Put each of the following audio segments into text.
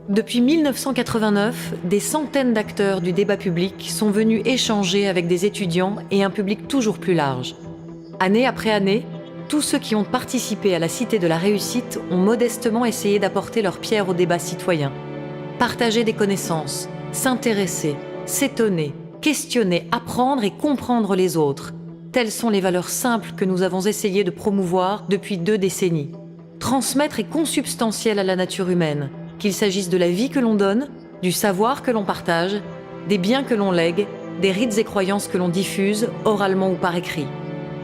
Depuis 1989, des centaines d'acteurs du débat public sont venus échanger avec des étudiants et un public toujours plus large. Année après année, tous ceux qui ont participé à la Cité de la Réussite ont modestement essayé d'apporter leur pierre au débat citoyen. Partager des connaissances, s'intéresser, s'étonner, questionner, apprendre et comprendre les autres. Telles sont les valeurs simples que nous avons essayé de promouvoir depuis 2 décennies. Transmettre est consubstantiel à la nature humaine, qu'il s'agisse de la vie que l'on donne, du savoir que l'on partage, des biens que l'on lègue, des rites et croyances que l'on diffuse, oralement ou par écrit.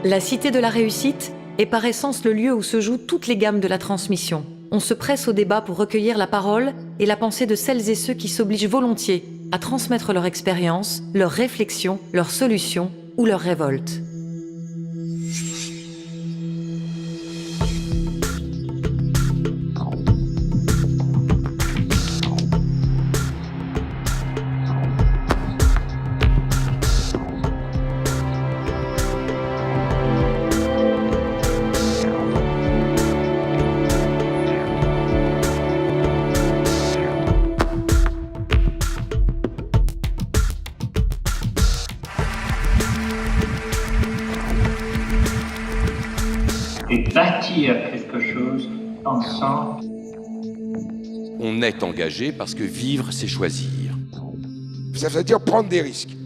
La Cité de la Réussite est par essence le lieu où se jouent toutes les gammes de la transmission. On se presse au débat pour recueillir la parole et la pensée de celles et ceux qui s'obligent volontiers à transmettre leur expérience, leurs réflexions, leurs solutions ou leurs révoltes. Et bâtir quelque chose ensemble. On est engagé parce que vivre, c'est choisir. Ça veut dire prendre des risques.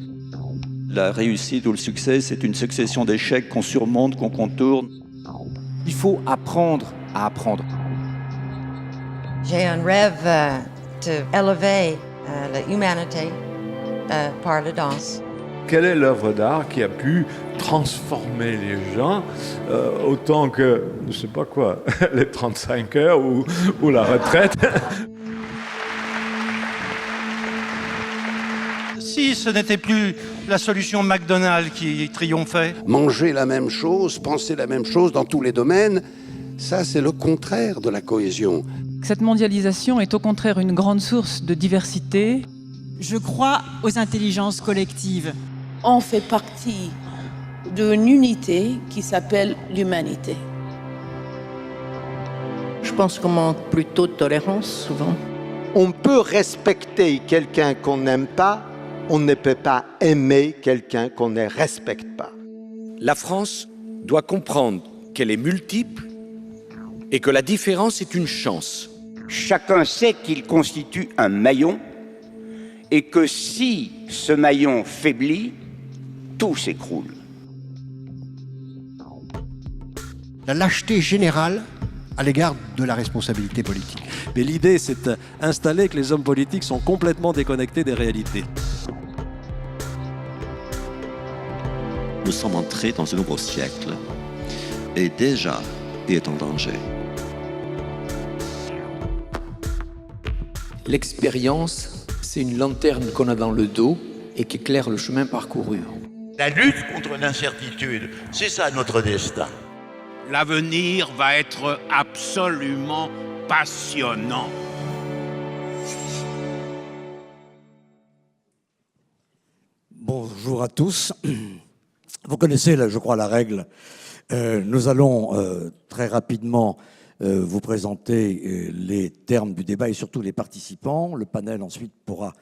La réussite ou le succès, c'est une succession d'échecs qu'on surmonte, qu'on contourne. Il faut apprendre à apprendre. J'ai un rêve d'élever l'humanité par la danse. Quelle est l'œuvre d'art qui a pu transformer les gens autant que, je ne sais pas quoi, les 35 heures ou la retraite? Si ce n'était plus la solution McDonald's qui triomphait. Manger la même chose, penser la même chose dans tous les domaines, ça c'est le contraire de la cohésion. Cette mondialisation est au contraire une grande source de diversité. Je crois aux intelligences collectives. On fait partie d'une unité qui s'appelle l'humanité. Je pense qu'on manque plutôt de tolérance, souvent. On peut respecter quelqu'un qu'on n'aime pas, on ne peut pas aimer quelqu'un qu'on ne respecte pas. La France doit comprendre qu'elle est multiple et que la différence est une chance. Chacun sait qu'il constitue un maillon et que si ce maillon faiblit, tout s'écroule. La lâcheté générale à l'égard de la responsabilité politique. Mais l'idée, c'est d'installer que les hommes politiques sont complètement déconnectés des réalités. Nous sommes entrés dans un nouveau siècle et déjà, il est en danger. L'expérience, c'est une lanterne qu'on a dans le dos et qui éclaire le chemin parcouru. La lutte contre l'incertitude, c'est ça notre destin. L'avenir va être absolument passionnant. Bonjour à tous. Vous connaissez, je crois, la règle. Nous allons très rapidement vous présenter les termes du débat et surtout les participants. Le panel ensuite pourra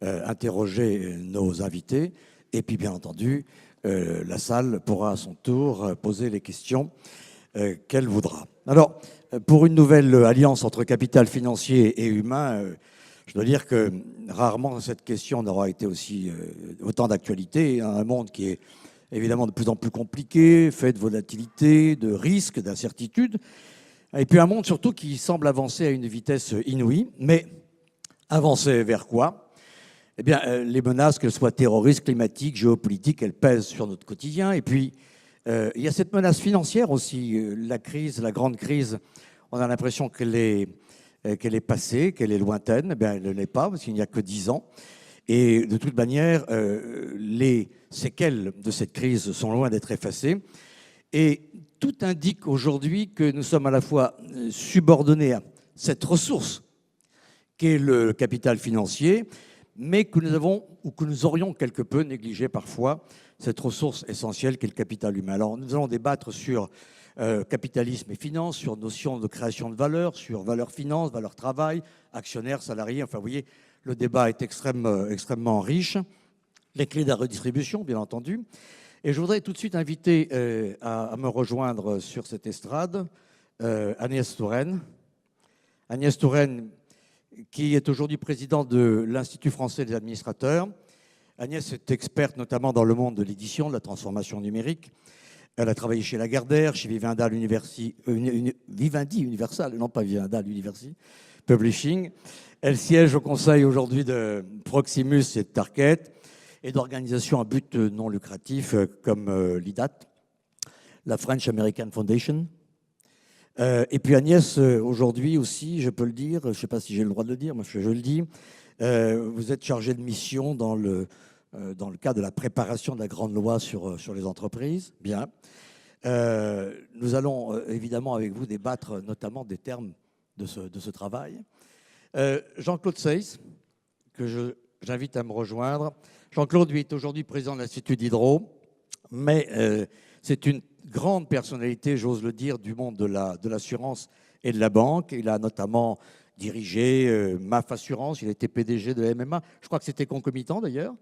interroger nos invités. Et puis, bien entendu, la salle pourra à son tour poser les questions qu'elle voudra. Alors, pour une nouvelle alliance entre capital financier et humain, je dois dire que rarement cette question n'aura été aussi autant d'actualité. Un monde qui est évidemment de plus en plus compliqué, fait de volatilité, de risques, d'incertitudes. Et puis un monde surtout qui semble avancer à une vitesse inouïe. Mais avancer vers quoi ? Eh bien, les menaces, qu'elles soient terroristes, climatiques, géopolitiques, elles pèsent sur notre quotidien. Et puis, il y a cette menace financière aussi. La crise, la grande crise, on a l'impression qu'elle est passée, qu'elle est lointaine. Eh bien, elle ne l'est pas, parce qu'il n'y a que 10 ans. Et de toute manière, les séquelles de cette crise sont loin d'être effacées. Et tout indique aujourd'hui que nous sommes à la fois subordonnés à cette ressource qu'est le capital financier, mais que nous avons, ou que nous aurions quelque peu négligé parfois, cette ressource essentielle qu'est le capital humain. Alors nous allons débattre sur capitalisme et finance, sur notion de création de valeur, sur valeur finance, valeur travail, actionnaires, salariés. Enfin, vous voyez, le débat est extrêmement riche. Les clés de la redistribution, bien entendu. Et je voudrais tout de suite inviter à me rejoindre sur cette estrade Agnès Touraine. Agnès Touraine, qui est aujourd'hui présidente de l'Institut français des administrateurs. Agnès est experte notamment dans le monde de l'édition, de la transformation numérique. Elle a travaillé chez Lagardère, chez Vivendi Universal, non pas Vivendi University Publishing. Elle siège au conseil aujourd'hui de Proximus et de Target et d'organisations à but non lucratif comme l'IDAT, la French American Foundation. Et puis Agnès, aujourd'hui aussi, je peux le dire, je ne sais pas si j'ai le droit de le dire, mais je le dis, vous êtes chargée de mission dans le cadre de la préparation de la grande loi sur les entreprises. Bien. Nous allons évidemment avec vous débattre notamment des termes de ce travail. Jean-Claude Seyss, que j'invite à me rejoindre. Jean-Claude, lui, est aujourd'hui président de l'Institut Diderot, mais c'est une grande personnalité, j'ose le dire, du monde de l'assurance et de la banque. Il a notamment dirigé MAF Assurance, il a été PDG de MMA, je crois que c'était concomitant d'ailleurs.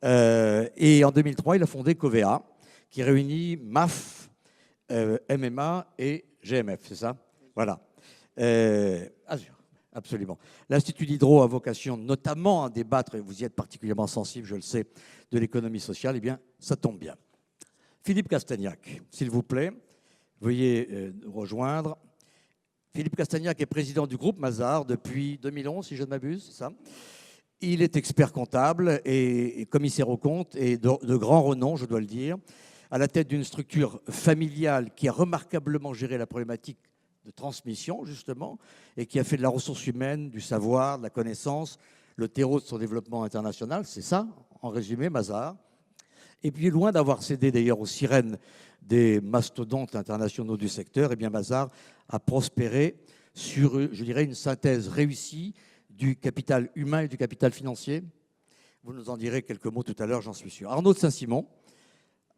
Et en 2003, il a fondé Covea, qui réunit MAF, MMA et GMF, c'est ça? Voilà. Azur, absolument. L'Institut Diderot a vocation notamment à débattre, et vous y êtes particulièrement sensible, je le sais, de l'économie sociale. Eh bien, ça tombe bien. Philippe Castagnac, s'il vous plaît, veuillez nous rejoindre. Philippe Castagnac est président du groupe Mazars depuis 2011, si je ne m'abuse, c'est ça? Il est expert comptable et commissaire aux comptes et de grand renom, je dois le dire, à la tête d'une structure familiale qui a remarquablement géré la problématique de transmission, justement, et qui a fait de la ressource humaine, du savoir, de la connaissance, le terreau de son développement international. C'est ça, en résumé, Mazars. Et puis, loin d'avoir cédé d'ailleurs aux sirènes des mastodontes internationaux du secteur, eh bien, Mazars a prospéré sur, je dirais, une synthèse réussie du capital humain et du capital financier. Vous nous en direz quelques mots tout à l'heure, j'en suis sûr. Arnaud de Saint-Simon.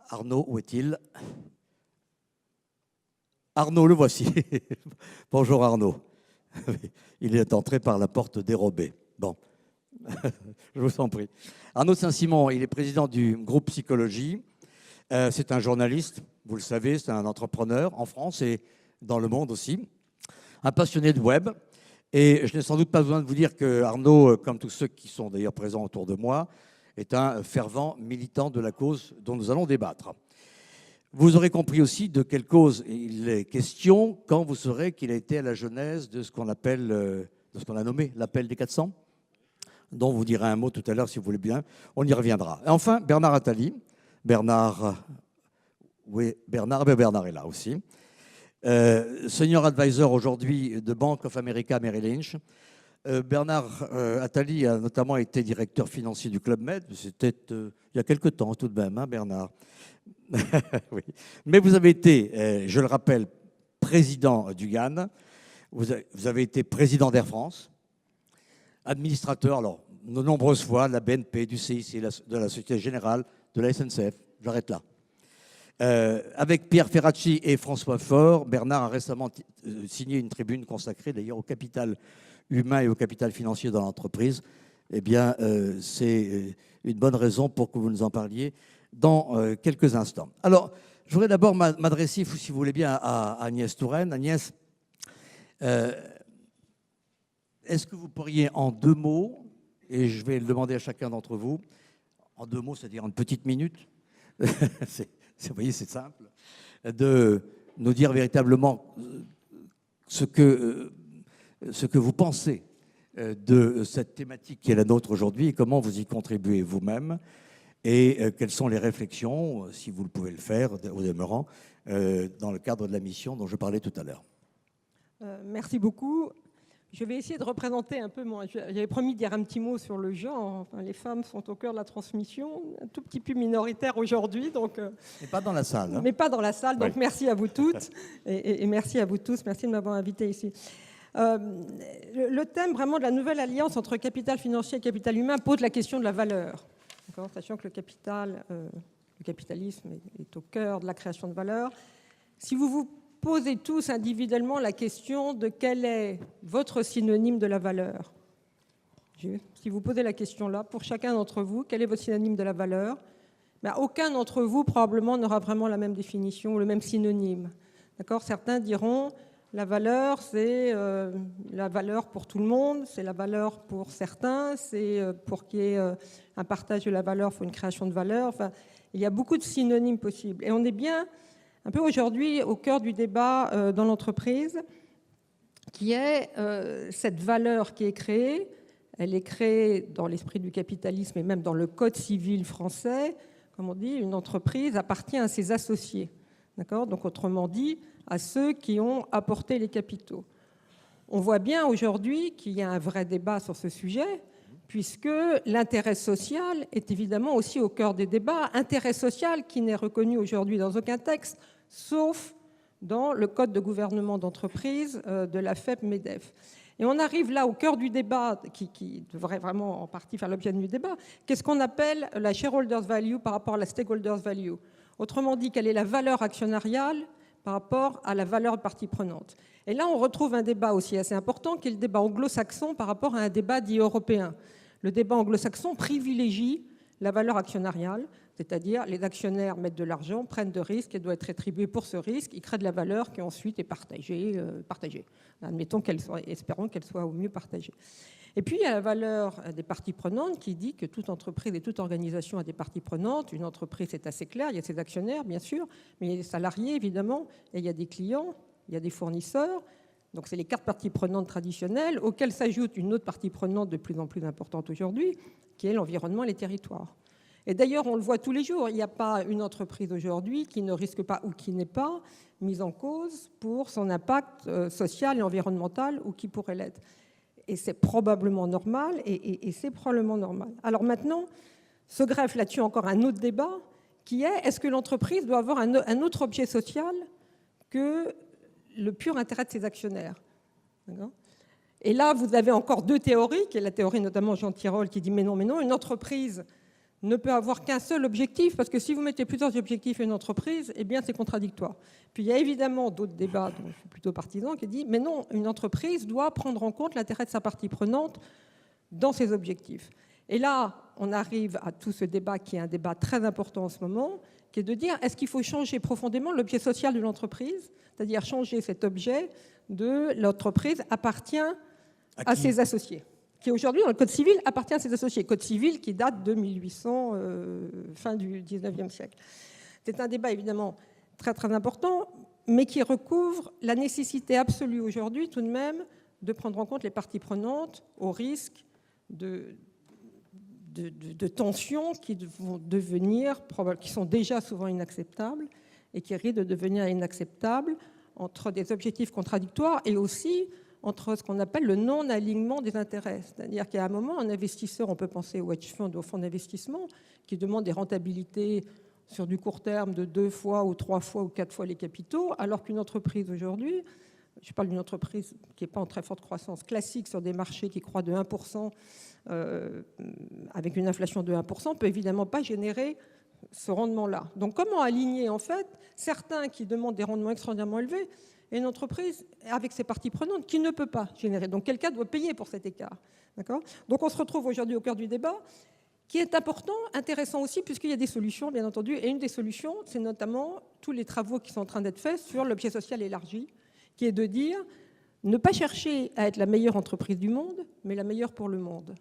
Arnaud, où est-il? Arnaud, le voici. Bonjour Arnaud. Il est entré par la porte dérobée. Bon, je vous en prie. Arnaud de Saint-Simon, il est président du groupe Psychologie. C'est un journaliste, vous le savez, c'est un entrepreneur en France et dans le monde aussi. Un passionné de web. Et je n'ai sans doute pas besoin de vous dire que Arnaud, comme tous ceux qui sont d'ailleurs présents autour de moi, est un fervent militant de la cause dont nous allons débattre. Vous aurez compris aussi de quelle cause il est question quand vous saurez qu'il a été à la genèse de ce qu'on appelle, de ce qu'on a nommé l'appel des 400, dont vous direz un mot tout à l'heure si vous voulez bien. On y reviendra. Et enfin, Bernard Attali. Bernard est là aussi. Senior advisor aujourd'hui de Bank of America Merrill Lynch. Bernard Attali a notamment été directeur financier du Club Med. C'était il y a quelque temps tout de même, hein, Bernard. Oui. Mais vous avez été, je le rappelle, président du GAN. Vous avez été président d'Air France, administrateur, alors, de nombreuses fois, de la BNP, du CIC, de la Société Générale, de la SNCF. J'arrête là. Avec Pierre Ferracci et François Faure, Bernard a récemment signé une tribune consacrée d'ailleurs au capital humain et au capital financier dans l'entreprise. Eh bien, c'est une bonne raison pour que vous nous en parliez dans quelques instants. Alors, je voudrais d'abord m'adresser, si vous voulez bien, à Agnès Touraine. Agnès, est-ce que vous pourriez en 2 mots, et je vais le demander à chacun d'entre vous, en 2 mots, c'est-à-dire en une petite minute, vous voyez, c'est simple, de nous dire véritablement ce que vous pensez de cette thématique qui est la nôtre aujourd'hui et comment vous y contribuez vous-même et quelles sont les réflexions, si vous le pouvez le faire, au demeurant, dans le cadre de la mission dont je parlais tout à l'heure. Merci beaucoup. Je vais essayer de représenter un peu j'avais promis de dire un petit mot sur le genre. Enfin, les femmes sont au cœur de la transmission, un tout petit peu minoritaire aujourd'hui. Donc, mais pas dans la salle. Hein. Mais pas dans la salle, donc oui. Merci à vous toutes et merci à vous tous. Merci de m'avoir invité ici. Le thème vraiment de la nouvelle alliance entre capital financier et capital humain pose la question de la valeur. Sachant que le capitalisme est au cœur de la création de valeur. Si vous vous posez tous individuellement la question de quel est votre synonyme de la valeur. Si vous posez la question là, pour chacun d'entre vous, quel est votre synonyme de la valeur? Ben, aucun d'entre vous probablement n'aura vraiment la même définition ou le même synonyme. D'accord? Certains diront la valeur, c'est la valeur pour tout le monde, c'est la valeur pour certains, c'est pour qu'il y ait un partage de la valeur, il faut une création de valeur. Enfin, il y a beaucoup de synonymes possibles. Et on est bien un peu aujourd'hui au cœur du débat dans l'entreprise, qui est cette valeur qui est créée. Elle est créée dans l'esprit du capitalisme et même dans le code civil français. Comme on dit, une entreprise appartient à ses associés. D'accord ? Donc, autrement dit, à ceux qui ont apporté les capitaux. On voit bien aujourd'hui qu'il y a un vrai débat sur ce sujet, puisque l'intérêt social est évidemment aussi au cœur des débats. Intérêt social qui n'est reconnu aujourd'hui dans aucun texte, sauf dans le code de gouvernement d'entreprise de la FEP-MEDEF. Et on arrive là au cœur du débat, qui devrait vraiment en partie faire l'objet du débat. Qu'est-ce qu'on appelle la shareholders value par rapport à la stakeholders value? Autrement dit, quelle est la valeur actionnariale par rapport à la valeur partie prenante? Et là, on retrouve un débat aussi assez important, qui est le débat anglo-saxon par rapport à un débat dit européen. Le débat anglo-saxon privilégie la valeur actionnariale, c'est-à-dire les actionnaires mettent de l'argent, prennent de risques et doivent être rétribués pour ce risque. Ils créent de la valeur qui ensuite est partagée. Admettons espérons qu'elle soit au mieux partagée. Et puis il y a la valeur des parties prenantes qui dit que toute entreprise et toute organisation a des parties prenantes. Une entreprise, c'est assez clair, il y a ses actionnaires bien sûr, mais il y a des salariés évidemment, et il y a des clients, il y a des fournisseurs. Donc c'est les 4 parties prenantes traditionnelles, auxquelles s'ajoute une autre partie prenante de plus en plus importante aujourd'hui, qui est l'environnement et les territoires. Et d'ailleurs, on le voit tous les jours, il n'y a pas une entreprise aujourd'hui qui ne risque pas ou qui n'est pas mise en cause pour son impact social et environnemental ou qui pourrait l'être. Et c'est probablement normal, et c'est probablement normal. Alors maintenant, se greffe là-dessus encore un autre débat, qui est que l'entreprise doit avoir un autre objet social que le pur intérêt de ses actionnaires? Et là, vous avez encore 2 théories, qui est la théorie notamment Jean Tirole qui dit mais non, une entreprise ne peut avoir qu'un seul objectif, parce que si vous mettez plusieurs objectifs à une entreprise, eh bien c'est contradictoire. Puis il y a évidemment d'autres débats, dont je suis plutôt partisan, qui dit mais non, une entreprise doit prendre en compte l'intérêt de sa partie prenante dans ses objectifs. Et là, on arrive à tout ce débat qui est un débat très important en ce moment, qui est de dire est-ce qu'il faut changer profondément l'objet social de l'entreprise, c'est-à-dire changer cet objet de l'entreprise appartient à ses associés, qui aujourd'hui dans le Code civil appartient à ses associés, Code civil qui date de 1800, fin du 19e siècle. C'est un débat évidemment très très important, mais qui recouvre la nécessité absolue aujourd'hui tout de même de prendre en compte les parties prenantes au risque de tensions qui vont devenir, qui sont déjà souvent inacceptables et qui risquent de devenir inacceptables entre des objectifs contradictoires et aussi entre ce qu'on appelle le non-alignement des intérêts. C'est-à-dire qu'à un moment, un investisseur, on peut penser au hedge fund, au fonds d'investissement, qui demande des rentabilités sur du court terme de 2 fois ou 3 fois ou 4 fois les capitaux, alors qu'une entreprise aujourd'hui, je parle d'une entreprise qui n'est pas en très forte croissance, classique sur des marchés qui croient de 1%, avec une inflation de 1%, peut évidemment pas générer ce rendement-là. Donc comment aligner en fait certains qui demandent des rendements extraordinairement élevés et une entreprise avec ses parties prenantes qui ne peut pas générer. Donc quelqu'un doit payer pour cet écart. D'accord ? Donc on se retrouve aujourd'hui au cœur du débat, qui est important, intéressant aussi, puisqu'il y a des solutions, bien entendu. Et une des solutions, c'est notamment tous les travaux qui sont en train d'être faits sur l'objet social élargi, qui est de dire ne pas chercher à être la meilleure entreprise du monde, mais la meilleure pour le monde.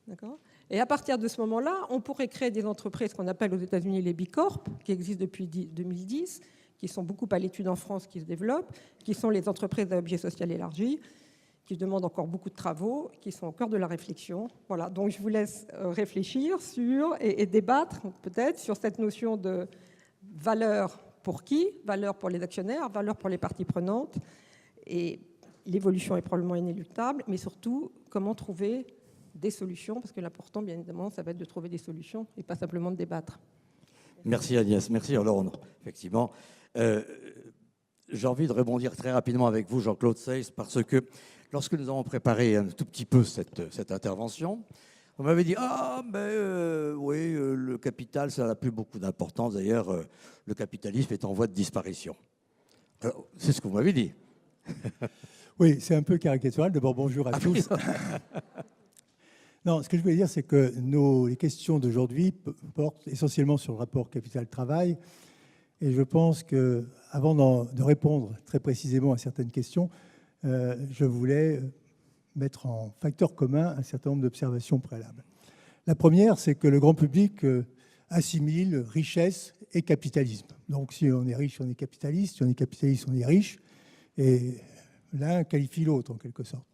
D'accord ? Et à partir de ce moment-là, on pourrait créer des entreprises qu'on appelle aux États-Unis les B Corp, qui existent depuis 2010, qui sont beaucoup à l'étude en France, qui se développent, qui sont les entreprises à objet social élargi, qui demandent encore beaucoup de travaux, qui sont au cœur de la réflexion. Voilà, donc je vous laisse réfléchir sur et débattre peut-être sur cette notion de valeur pour qui, valeur pour les actionnaires, valeur pour les parties prenantes. Et l'évolution est probablement inéluctable, mais surtout, comment trouver des solutions, parce que l'important, bien évidemment, ça va être de trouver des solutions et pas simplement de débattre. Merci Agnès, merci. Alors, effectivement, j'ai envie de rebondir très rapidement avec vous, Jean-Claude Seyss, parce que lorsque nous avons préparé un tout petit peu cette intervention, on m'avait dit « Ah, oui, le capital, ça n'a plus beaucoup d'importance. D'ailleurs, le capitalisme est en voie de disparition. » C'est ce que vous m'avez dit. Oui, c'est un peu caricatural. D'abord, bonjour à tous. Non, ce que je voulais dire, c'est que les questions d'aujourd'hui portent essentiellement sur le rapport capital-travail. Et je pense qu'avant de répondre très précisément à certaines questions, je voulais mettre en facteur commun un certain nombre d'observations préalables. La première, c'est que le grand public assimile richesse et capitalisme. Donc si on est riche, on est capitaliste. Si on est capitaliste, on est riche. Et l'un qualifie l'autre, en quelque sorte.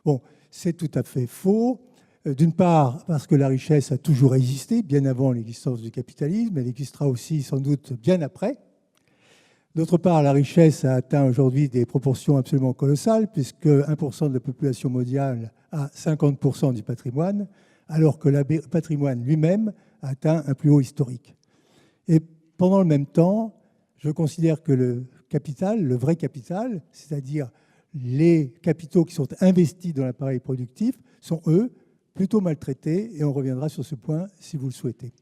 Bon, c'est tout à fait faux. D'une part, parce que la richesse a toujours existé, bien avant l'existence du capitalisme. Elle existera aussi sans doute bien après. D'autre part, la richesse a atteint aujourd'hui des proportions absolument colossales, puisque 1% de la population mondiale a 50% du patrimoine, alors que le patrimoine lui-même a atteint un plus haut historique. Et pendant le même temps, je considère que le capital, le vrai capital, c'est-à-dire les capitaux qui sont investis dans l'appareil productif, sont, eux, plutôt maltraités, et on reviendra sur ce point si vous le souhaitez.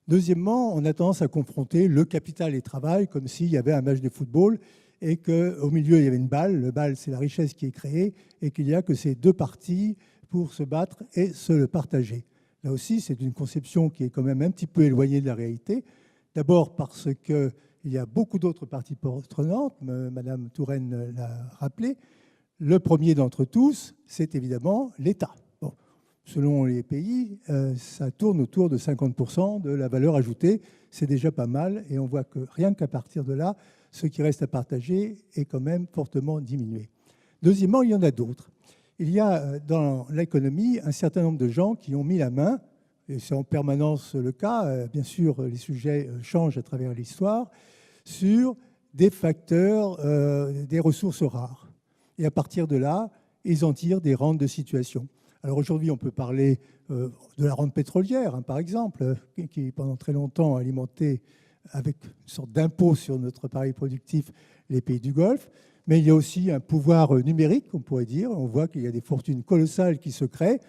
Deuxièmement, on a tendance à confronter le capital et le travail comme s'il y avait un match de football et qu'au milieu, il y avait une balle. Le balle, c'est la richesse qui est créée et qu'il n'y a que ces deux parties pour se battre et se le partager. Là aussi, c'est une conception qui est quand même un petit peu éloignée de la réalité. D'abord parce qu'il y a beaucoup d'autres parties prenantes, Madame Touraine l'a rappelé. Le premier d'entre tous, c'est évidemment l'État. Bon. Selon les pays, ça tourne autour de 50% de la valeur ajoutée. C'est déjà pas mal et on voit que rien qu'à partir de là, ce qui reste à partager est quand même fortement diminué. Deuxièmement, il y en a d'autres. Il y a dans l'économie un certain nombre de gens qui ont mis la main, et c'est en permanence le cas, bien sûr les sujets changent à travers l'histoire, sur des facteurs, des ressources rares. Et à partir de là, ils en tirent des rentes de situation. Alors aujourd'hui, on peut parler de la rente pétrolière, par exemple, qui pendant très longtemps a alimenté avec une sorte d'impôt sur notre appareil productif les pays du Golfe. Mais il y a aussi un pouvoir numérique, on pourrait dire. On voit qu'il y a des fortunes colossales qui se créent,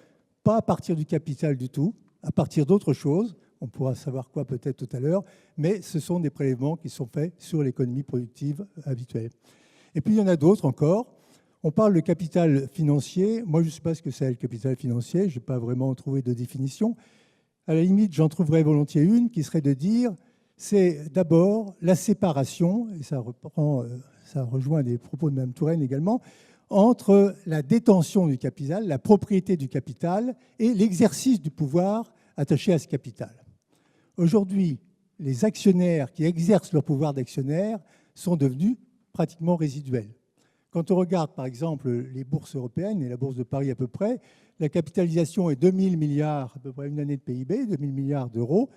pas à partir du capital du tout, à partir d'autres choses. On pourra savoir quoi peut-être tout à l'heure, mais ce sont des prélèvements qui sont faits sur l'économie productive habituelle. Et puis il y en a d'autres encore. On parle de capital financier. Moi, je ne sais pas ce que c'est le capital financier. Je n'ai pas vraiment trouvé de définition. À la limite, j'en trouverais volontiers une qui serait de dire c'est d'abord la séparation, et ça rejoint des propos de Mme Touraine également, entre la détention du capital, la propriété du capital et l'exercice du pouvoir attaché à ce capital. Aujourd'hui, les actionnaires qui exercent leur pouvoir d'actionnaire sont devenus pratiquement résiduels. Quand on regarde, par exemple, les bourses européennes et la bourse de Paris à peu près, la capitalisation est 2 000 milliards, à peu près une année de PIB, 2 000 milliards d'euros.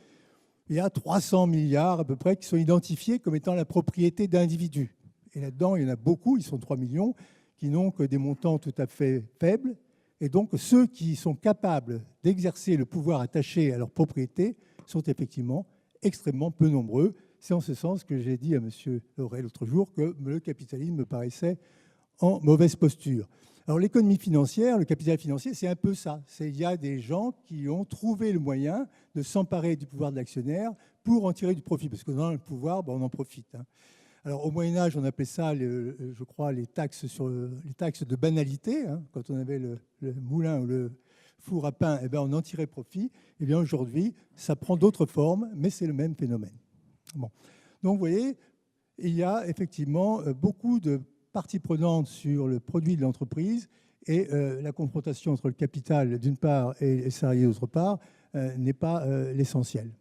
Il y a 300 milliards à peu près qui sont identifiés comme étant la propriété d'individus. Et là-dedans, il y en a beaucoup, ils sont 3 millions, qui n'ont que des montants tout à fait faibles. Et donc, ceux qui sont capables d'exercer le pouvoir attaché à leur propriété sont effectivement extrêmement peu nombreux. C'est en ce sens que j'ai dit à M. Laurel l'autre jour que le capitalisme me paraissait en mauvaise posture. Alors l'économie financière, le capital financier, c'est un peu ça. Il y a des gens qui ont trouvé le moyen de s'emparer du pouvoir de l'actionnaire pour en tirer du profit. Parce que dans le pouvoir, on en profite. Alors au Moyen-Âge, on appelait ça, je crois, les taxes de banalité. Quand on avait le moulin ou le four à pain, on en tirait profit. Et bien aujourd'hui, ça prend d'autres formes, mais c'est le même phénomène. Bon. Donc vous voyez, il y a effectivement beaucoup de parties prenantes sur le produit de l'entreprise et la confrontation entre le capital d'une part et les salariés d'autre part n'est pas l'essentiel.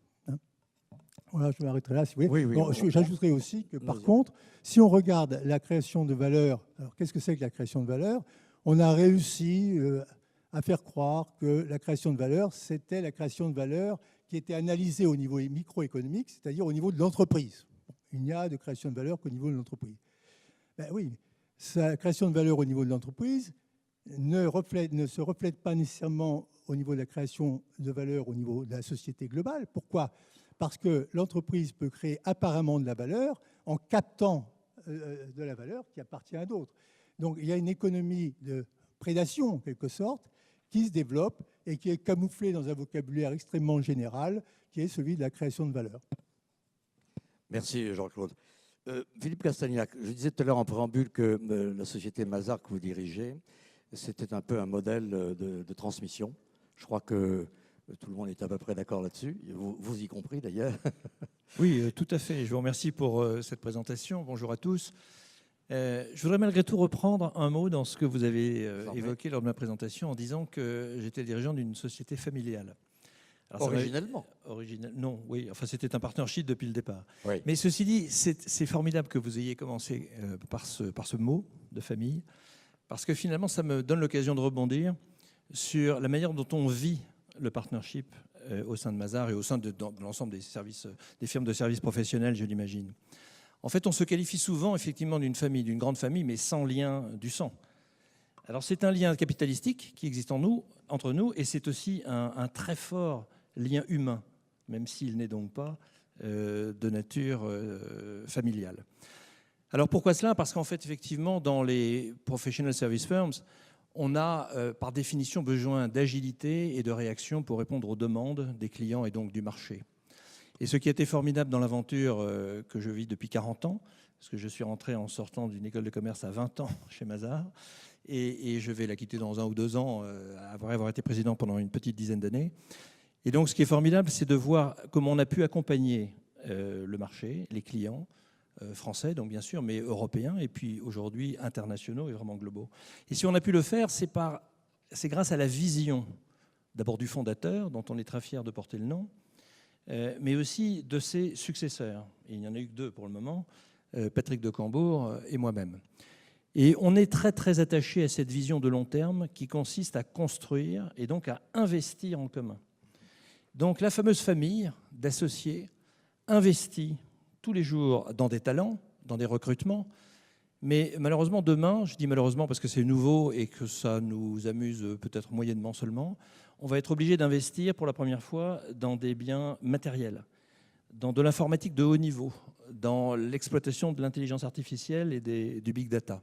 Voilà, je m'arrêterai là si vous voulez. J'ajouterai aussi que par contre, si on regarde la création de valeur, alors qu'est-ce que c'est que la création de valeur? On a réussi à faire croire que la création de valeur, c'était la création de valeur qui était analysée au niveau microéconomique, c'est-à-dire au niveau de l'entreprise. Il n'y a de création de valeur qu'au niveau de l'entreprise. Ben oui, sa création de valeur au niveau de l'entreprise ne se reflète pas nécessairement au niveau de la création de valeur au niveau de la société globale. Pourquoi? Parce que l'entreprise peut créer apparemment de la valeur en captant de la valeur qui appartient à d'autres. Donc il y a une économie de prédation, en quelque sorte, qui se développe et qui est camouflée dans un vocabulaire extrêmement général, qui est celui de la création de valeur. Merci Jean-Claude. Philippe Castagnac, je disais tout à l'heure en préambule que la société Mazars que vous dirigez, c'était un peu un modèle de transmission. Je crois que tout le monde est à peu près d'accord là-dessus, vous y compris d'ailleurs. Oui, tout à fait. Je vous remercie pour cette présentation. Bonjour à tous. Je voudrais malgré tout reprendre un mot dans ce que vous avez évoqué lors de ma présentation en disant que j'étais le dirigeant d'une société familiale. Alors, originellement non, oui. Enfin, c'était un partnership depuis le départ. Oui. Mais ceci dit, c'est formidable que vous ayez commencé par ce mot de famille, parce que finalement, ça me donne l'occasion de rebondir sur la manière dont on vit le partnership au sein de Mazars et au sein de l'ensemble des services, des firmes de services professionnels, je l'imagine. En fait, on se qualifie souvent effectivement d'une famille, d'une grande famille, mais sans lien du sang. Alors c'est un lien capitalistique qui existe entre nous, et c'est aussi un très fort lien humain, même s'il n'est donc pas de nature familiale. Alors pourquoi cela? Parce qu'en fait, effectivement, dans les professional service firms, on a par définition besoin d'agilité et de réaction pour répondre aux demandes des clients et donc du marché. Et ce qui a été formidable dans l'aventure que je vis depuis 40 ans, parce que je suis rentré en sortant d'une école de commerce à 20 ans chez Mazars, et je vais la quitter dans 1 ou 2 ans, après avoir été président pendant une petite dizaine d'années. Et donc ce qui est formidable, c'est de voir comment on a pu accompagner le marché, les clients, français, donc bien sûr, mais européens, et puis aujourd'hui internationaux et vraiment globaux. Et si on a pu le faire, c'est grâce à la vision, d'abord du fondateur, dont on est très fier de porter le nom, mais aussi de ses successeurs. Et il n'y en a eu que 2 pour le moment, Patrick de Cambourg et moi-même. Et on est très très attaché à cette vision de long terme qui consiste à construire et donc à investir en commun. Donc la fameuse famille d'associés investit tous les jours dans des talents, dans des recrutements, mais malheureusement demain, je dis malheureusement parce que c'est nouveau et que ça nous amuse peut-être moyennement seulement, on va être obligé d'investir pour la première fois dans des biens matériels, dans de l'informatique de haut niveau, dans l'exploitation de l'intelligence artificielle et du big data.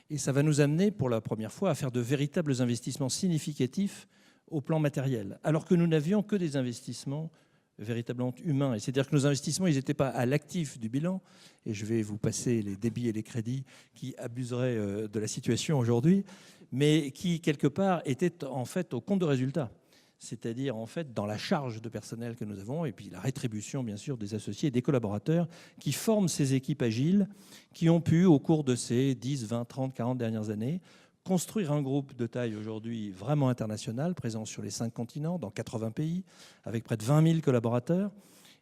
Et ça va nous amener pour la première fois à faire de véritables investissements significatifs au plan matériel, alors que nous n'avions que des investissements véritablement humains. Et c'est-à-dire que nos investissements, ils n'étaient pas à l'actif du bilan, et je vais vous passer les débits et les crédits qui abuseraient de la situation aujourd'hui, mais qui, quelque part, étaient en fait au compte de résultat. C'est-à-dire en fait dans la charge de personnel que nous avons et puis la rétribution bien sûr des associés et des collaborateurs qui forment ces équipes agiles qui ont pu au cours de ces 10, 20, 30, 40 dernières années construire un groupe de taille aujourd'hui vraiment international, présent sur les 5 continents, dans 80 pays, avec près de 20 000 collaborateurs.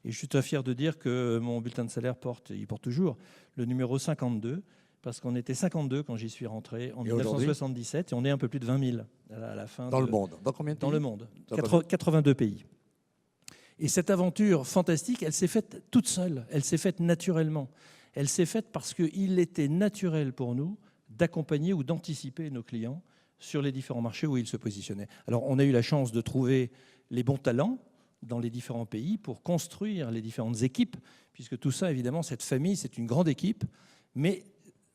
Et je suis très fier de dire que mon bulletin de salaire porte toujours le numéro 52, parce qu'on était 52 quand j'y suis rentré en 1977 et on est un peu plus de 20 000 à la fin. Dans le monde. Dans combien de pays? Dans le monde. 82 pays. Et cette aventure fantastique, elle s'est faite toute seule. Elle s'est faite naturellement. Elle s'est faite parce qu'il était naturel pour nous d'accompagner ou d'anticiper nos clients sur les différents marchés où ils se positionnaient. Alors, on a eu la chance de trouver les bons talents dans les différents pays pour construire les différentes équipes, puisque tout ça, évidemment, cette famille, c'est une grande équipe, mais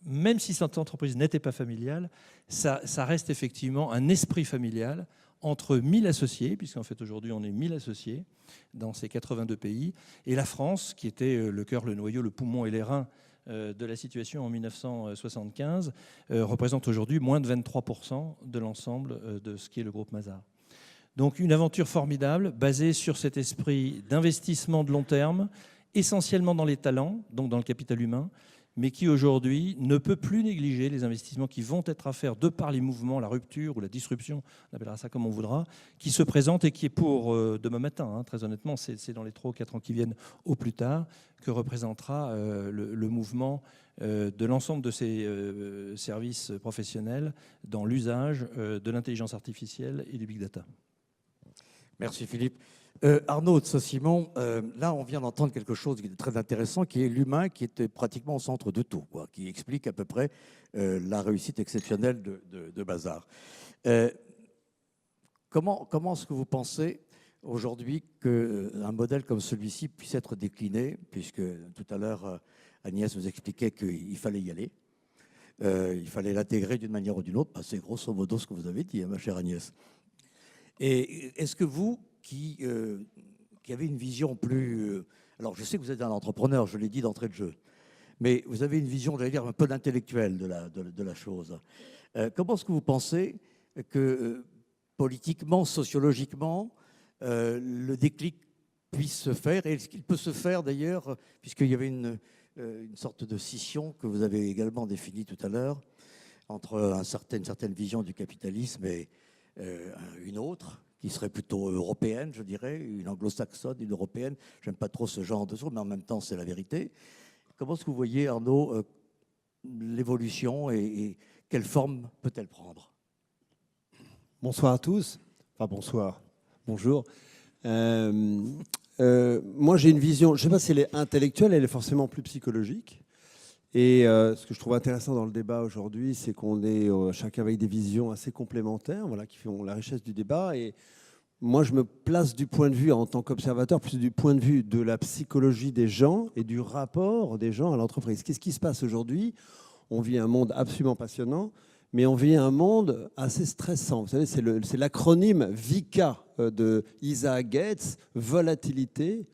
même si cette entreprise n'était pas familiale, ça reste effectivement un esprit familial entre 1000 associés, puisqu'en fait aujourd'hui on est 1000 associés dans ces 82 pays, et la France, qui était le cœur, le noyau, le poumon et les reins de la situation en 1975, représente aujourd'hui moins de 23% de l'ensemble de ce qui est le groupe Mazars. Donc une aventure formidable, basée sur cet esprit d'investissement de long terme, essentiellement dans les talents, donc dans le capital humain, mais qui aujourd'hui ne peut plus négliger les investissements qui vont être à faire de par les mouvements, la rupture ou la disruption, on appellera ça comme on voudra, qui se présente et qui est pour demain matin, hein, très honnêtement, c'est dans les 3 ou 4 ans qui viennent au plus tard, que représentera le mouvement de l'ensemble de ces services professionnels dans l'usage de l'intelligence artificielle et du big data. Merci Philippe. Arnaud de Saint-Simon, là on vient d'entendre quelque chose qui est très intéressant, qui est l'humain qui était pratiquement au centre de tout, quoi, qui explique à peu près la réussite exceptionnelle de Mazars. Comment est-ce que vous pensez aujourd'hui qu'un modèle comme celui-ci puisse être décliné, puisque tout à l'heure Agnès vous expliquait qu'il fallait y aller, il fallait l'intégrer d'une manière ou d'une autre, c'est grosso modo ce que vous avez dit, hein, ma chère Agnès. Et est-ce que vous, qui avez une vision plus... alors, je sais que vous êtes un entrepreneur, je l'ai dit d'entrée de jeu, mais vous avez une vision, j'allais dire, un peu d'intellectuelle de la chose. Comment est-ce que vous pensez que politiquement, sociologiquement, le déclic puisse se faire, et est-ce qu'il peut se faire d'ailleurs, puisqu'il y avait une sorte de scission que vous avez également définie tout à l'heure, entre une certaine vision du capitalisme et une autre, qui serait plutôt européenne, je dirais, une anglo-saxonne, une européenne. J'aime pas trop ce genre de choses, mais en même temps, c'est la vérité. Comment est-ce que vous voyez, Arnaud, l'évolution et quelle forme peut-elle prendre? Bonsoir à tous. Enfin, bonsoir. Bonjour. Moi, j'ai une vision, je ne sais pas si elle est intellectuelle, elle est forcément plus psychologique. Et ce que je trouve intéressant dans le débat aujourd'hui, c'est qu'on est chacun avec des visions assez complémentaires, voilà, qui font la richesse du débat. Et moi, je me place du point de vue, en tant qu'observateur, plus du point de vue de la psychologie des gens et du rapport des gens à l'entreprise. Qu'est-ce qui se passe aujourd'hui? On vit un monde absolument passionnant, mais on vit un monde assez stressant. Vous savez, c'est l'acronyme VICA de Isaac Gates: volatilité,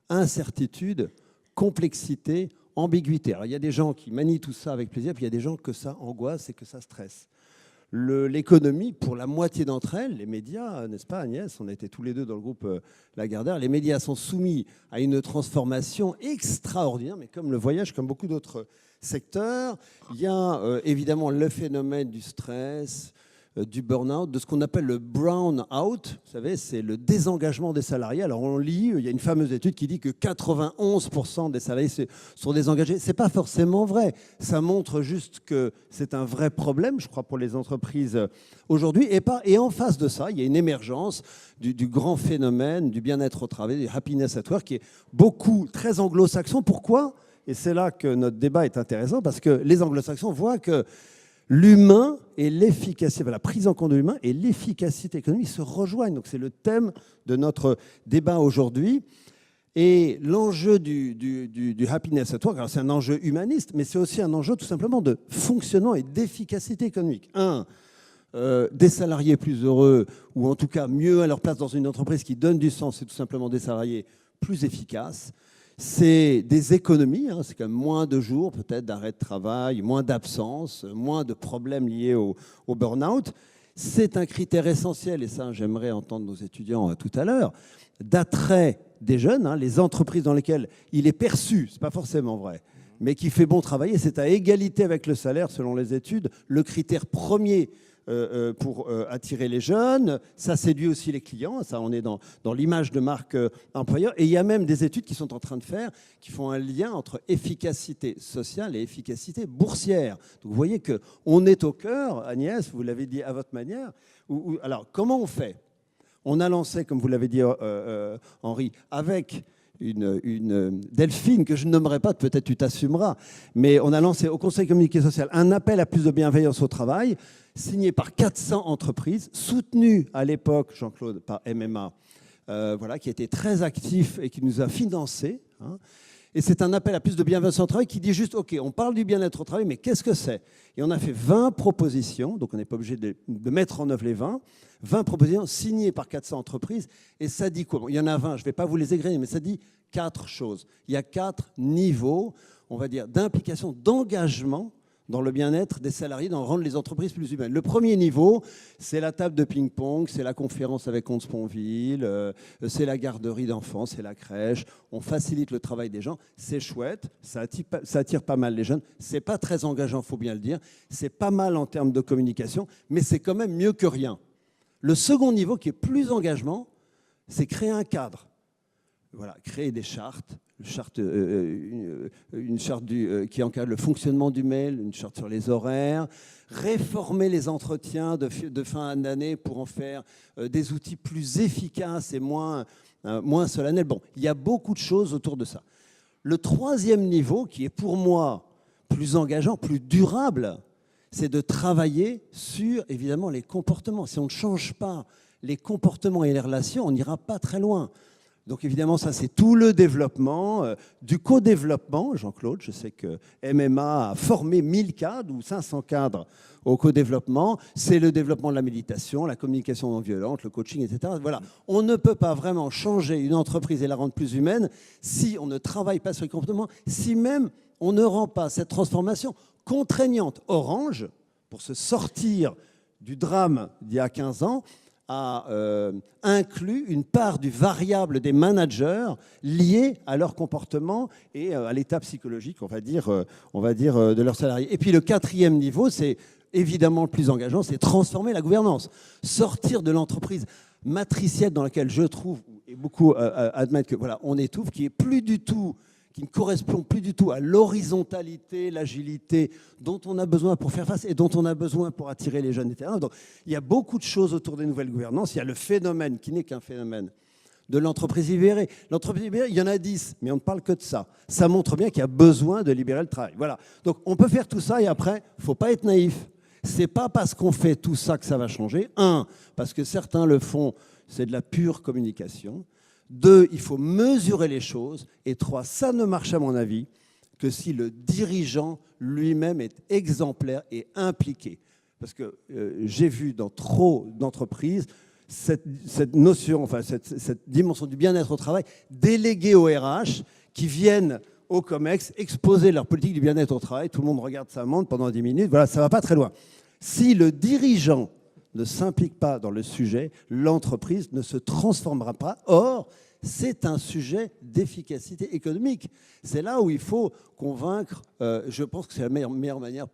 incertitude, complexité, ambiguïté. Alors, il y a des gens qui manient tout ça avec plaisir, puis il y a des gens que ça angoisse et que ça stresse. L'économie, pour la moitié d'entre elles, les médias, n'est-ce pas Agnès? On était tous les deux dans le groupe Lagardère. Les médias sont soumis à une transformation extraordinaire, mais comme le voyage, comme beaucoup d'autres secteurs, il y a évidemment le phénomène du stress, du burn-out, de ce qu'on appelle le brown-out. Vous savez, c'est le désengagement des salariés. Alors on lit, il y a une fameuse étude qui dit que 91% des salariés sont désengagés. Ce n'est pas forcément vrai. Ça montre juste que c'est un vrai problème, je crois, pour les entreprises aujourd'hui. Et en face de ça, il y a une émergence du grand phénomène du bien-être au travail, du happiness at work, qui est très anglo-saxon. Pourquoi? Et c'est là que notre débat est intéressant, parce que les anglo-saxons voient que l'humain et l'efficacité, la prise en compte de l'humain et l'efficacité économique se rejoignent. Donc c'est le thème de notre débat aujourd'hui. Et l'enjeu du happiness at work, alors c'est un enjeu humaniste, mais c'est aussi un enjeu tout simplement de fonctionnement et d'efficacité économique. Des salariés plus heureux, ou en tout cas mieux à leur place dans une entreprise qui donne du sens, c'est tout simplement des salariés plus efficaces. C'est des économies, c'est quand même moins de jours peut-être d'arrêt de travail, moins d'absence, moins de problèmes liés au burn-out. C'est un critère essentiel, et ça j'aimerais entendre nos étudiants tout à l'heure, d'attrait des jeunes, les entreprises dans lesquelles il est perçu, c'est pas forcément vrai, mais qui fait bon travailler, c'est à égalité avec le salaire selon les études, le critère premier pour attirer les jeunes. Ça séduit aussi les clients, ça on est dans l'image de marque employeur. Et il y a même des études qui sont en train de faire, qui font un lien entre efficacité sociale et efficacité boursière. Donc vous voyez qu'on est au cœur, Agnès, vous l'avez dit à votre manière. Alors comment on fait? On a lancé, comme vous l'avez dit Henri, avec une Delphine, que je ne nommerai pas, peut-être tu t'assumeras, mais on a lancé au Conseil économique et social un appel à plus de bienveillance au travail, signé par 400 entreprises, soutenu à l'époque, Jean-Claude, par MMA, qui était très actif et qui nous a financé. Et c'est un appel à plus de bienveillance au travail qui dit juste, OK, on parle du bien-être au travail, mais qu'est-ce que c'est? Et on a fait 20 propositions, donc on n'est pas obligé de mettre en œuvre les 20 propositions signées par 400 entreprises. Et ça dit quoi? Il y en a 20, je ne vais pas vous les égrener, mais ça dit 4 choses. Il y a 4 niveaux, on va dire, d'implication, d'engagement dans le bien-être des salariés, dans rendre les entreprises plus humaines. Le premier niveau, c'est la table de ping-pong, c'est la conférence avec Comte Sponville, c'est la garderie d'enfants, c'est la crèche. On facilite le travail des gens, c'est chouette, ça attire pas mal les jeunes. C'est pas très engageant, il faut bien le dire. C'est pas mal en termes de communication, mais c'est quand même mieux que rien. Le second niveau, qui est plus engagement, c'est créer un cadre. Voilà, créer des chartes. Une charte qui encadre le fonctionnement du mail, une charte sur les horaires, réformer les entretiens de fin d'année pour en faire des outils plus efficaces et moins solennels. Bon, il y a beaucoup de choses autour de ça. Le troisième niveau, qui est pour moi plus engageant, plus durable, c'est de travailler sur, évidemment, les comportements. Si on ne change pas les comportements et les relations, on n'ira pas très loin. Donc évidemment, ça c'est tout le développement, du co-développement. Jean-Claude, je sais que MMA a formé 1000 cadres ou 500 cadres au co-développement. C'est le développement de la méditation, la communication non violente, le coaching, etc. Voilà. On ne peut pas vraiment changer une entreprise et la rendre plus humaine si on ne travaille pas sur les comportements, si même on ne rend pas cette transformation contraignante. Orange, pour se sortir du drame d'il y a 15 ans, a inclus une part du variable des managers liée à leur comportement et à l'état psychologique, on va dire, de leurs salariés. Et puis le quatrième niveau, c'est évidemment le plus engageant, c'est transformer la gouvernance. Sortir de l'entreprise matricielle dans laquelle je trouve, et beaucoup admettent que voilà, on étouffe, qui ne correspond plus du tout à l'horizontalité, l'agilité dont on a besoin pour faire face et dont on a besoin pour attirer les jeunes des terrains. Donc, il y a beaucoup de choses autour des nouvelles gouvernances. Il y a le phénomène, qui n'est qu'un phénomène, de l'entreprise libérée. L'entreprise libérée, il y en a 10, mais on ne parle que de ça. Ça montre bien qu'il y a besoin de libérer le travail. Voilà. Donc, on peut faire tout ça et après, il ne faut pas être naïf. Ce n'est pas parce qu'on fait tout ça que ça va changer. 1, parce que certains le font, c'est de la pure communication. 2, il faut mesurer les choses. Et 3, ça ne marche à mon avis que si le dirigeant lui-même est exemplaire et impliqué. Parce que j'ai vu dans trop d'entreprises cette notion, enfin cette dimension du bien-être au travail déléguée aux RH qui viennent au COMEX exposer leur politique du bien-être au travail. Tout le monde regarde sa montre pendant 10 minutes. Voilà, ça ne va pas très loin. Si le dirigeant ne s'implique pas dans le sujet, l'entreprise ne se transformera pas. Or, c'est un sujet d'efficacité économique. C'est là où il faut convaincre, je pense que c'est la meilleure manière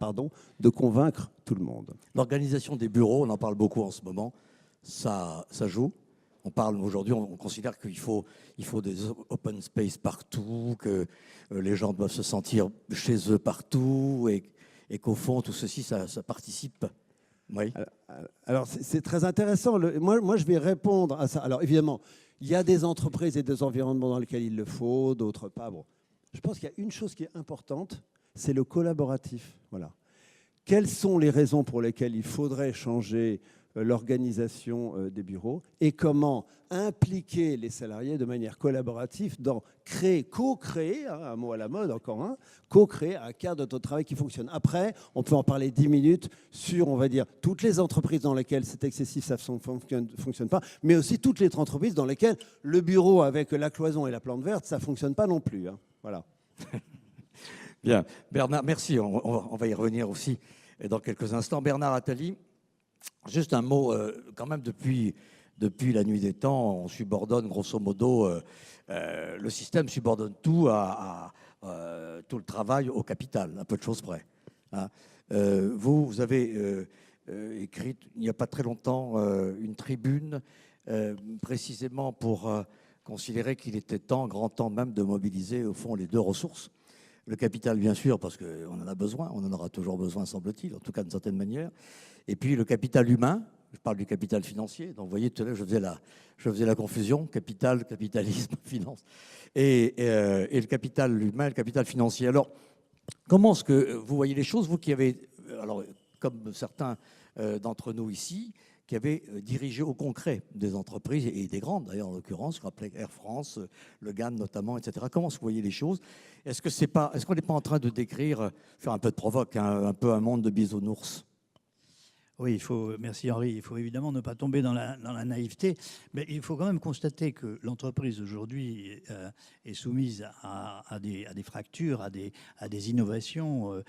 de convaincre tout le monde. L'organisation des bureaux, on en parle beaucoup en ce moment, ça joue. On parle aujourd'hui, on considère qu'il faut des open space partout, que les gens doivent se sentir chez eux partout et qu'au fond, tout ceci, ça participe. Oui. Alors, c'est très intéressant. Moi, je vais répondre à ça. Alors, évidemment, il y a des entreprises et des environnements dans lesquels il le faut, d'autres pas. Bon. Je pense qu'il y a une chose qui est importante, c'est le collaboratif. Voilà. Quelles sont les raisons pour lesquelles il faudrait changer l'organisation des bureaux et comment impliquer les salariés de manière collaborative dans co-créer, un mot à la mode encore un, co-créer un cadre de travail qui fonctionne. Après, on peut en parler 10 minutes sur, on va dire, toutes les entreprises dans lesquelles c'est excessif, ça ne fonctionne pas, mais aussi toutes les entreprises dans lesquelles le bureau avec la cloison et la plante verte, ça ne fonctionne pas non plus. Hein. Voilà. Bien. Bernard, merci. On va y revenir aussi dans quelques instants. Bernard Attali, juste un mot, quand même, depuis la nuit des temps, on subordonne grosso modo, le système subordonne tout tout le travail au capital, à peu de choses près. Hein. Vous avez écrit, il n'y a pas très longtemps, une tribune précisément pour considérer qu'il était grand temps même de mobiliser, au fond, les deux ressources. Le capital, bien sûr, parce qu'on en a besoin, on en aura toujours besoin, semble-t-il, en tout cas d'une certaine manière. Et puis le capital humain, je parle du capital financier, donc vous voyez, tout à l'heure, je faisais la confusion, capital, capitalisme, finance, et le capital humain, le capital financier. Alors, comment est-ce que vous voyez les choses, vous qui avez, alors, comme certains d'entre nous ici, qui avaient dirigé au concret des entreprises, et des grandes d'ailleurs en l'occurrence, je rappelais Air France, Le Ghan notamment, etc. Comment est-ce que vous voyez les choses? Est-ce qu'on n'est pas en train de décrire, faire un peu de provoque, un peu un monde de bisounours? Oui, merci Henri, il faut évidemment ne pas tomber dans la naïveté, mais il faut quand même constater que l'entreprise aujourd'hui est soumise à des fractures, à des innovations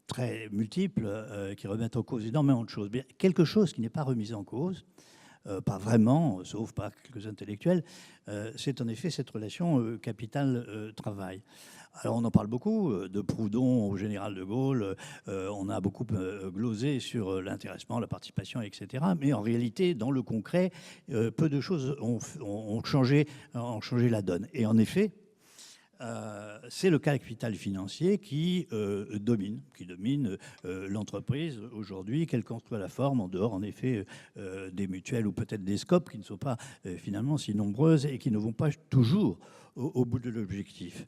très multiples qui remettent en cause énormément de choses. Mais quelque chose qui n'est pas remis en cause, pas vraiment, sauf par quelques intellectuels, c'est en effet cette relation capital-travail. Alors on en parle beaucoup, de Proudhon au général de Gaulle, on a beaucoup glosé sur l'intéressement, la participation, etc. Mais en réalité, dans le concret, peu de choses ont changé la donne. Et en effet, c'est le capital financier qui domine l'entreprise aujourd'hui, quelle qu'en soit la forme, en dehors en effet des mutuelles ou peut-être des SCOP qui ne sont pas finalement si nombreuses et qui ne vont pas toujours au bout de l'objectif.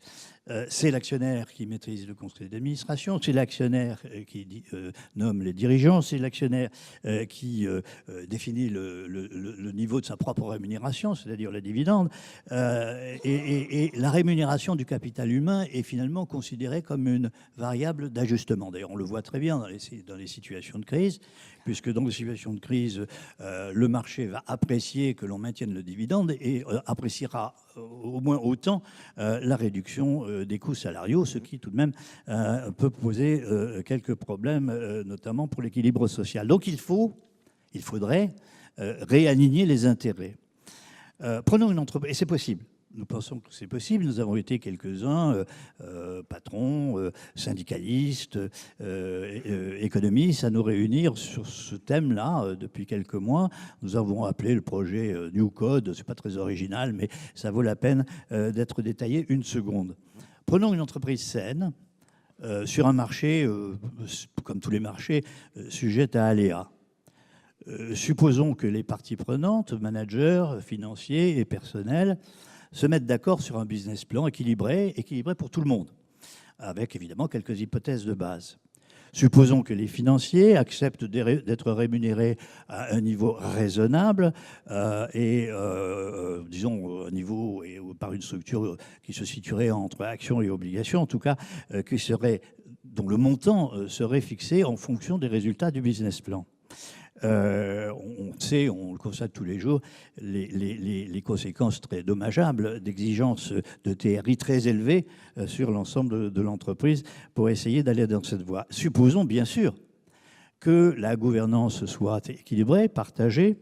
C'est l'actionnaire qui maîtrise le conseil d'administration, c'est l'actionnaire qui nomme les dirigeants, c'est l'actionnaire qui définit le niveau de sa propre rémunération, c'est-à-dire la dividende, et la rémunération du du capital humain est finalement considérée comme une variable d'ajustement. D'ailleurs, on le voit très bien dans les situations de crise, puisque dans les situations de crise, le marché va apprécier que l'on maintienne le dividende et appréciera au moins autant la réduction des coûts salariaux, ce qui tout de même peut poser quelques problèmes, notamment pour l'équilibre social. Donc il faudrait réaligner les intérêts. Prenons une entreprise, et c'est possible. Nous pensons que c'est possible. Nous avons été quelques-uns, patrons, syndicalistes, économistes, à nous réunir sur ce thème-là depuis quelques mois. Nous avons appelé le projet New Code. Ce n'est pas très original, mais ça vaut la peine d'être détaillé une seconde. Prenons une entreprise saine sur un marché, comme tous les marchés, sujet à aléas. Supposons que les parties prenantes, managers, financiers et personnels, se mettent d'accord sur un business plan équilibré pour tout le monde, avec évidemment quelques hypothèses de base. Supposons que les financiers acceptent d'être rémunérés à un niveau raisonnable disons, un niveau par une structure qui se situerait entre actions et obligations, en tout cas, dont le montant serait fixé en fonction des résultats du business plan. On le constate tous les jours, les conséquences très dommageables d'exigences de TRI très élevées sur l'ensemble de l'entreprise pour essayer d'aller dans cette voie. Supposons bien sûr que la gouvernance soit équilibrée, partagée,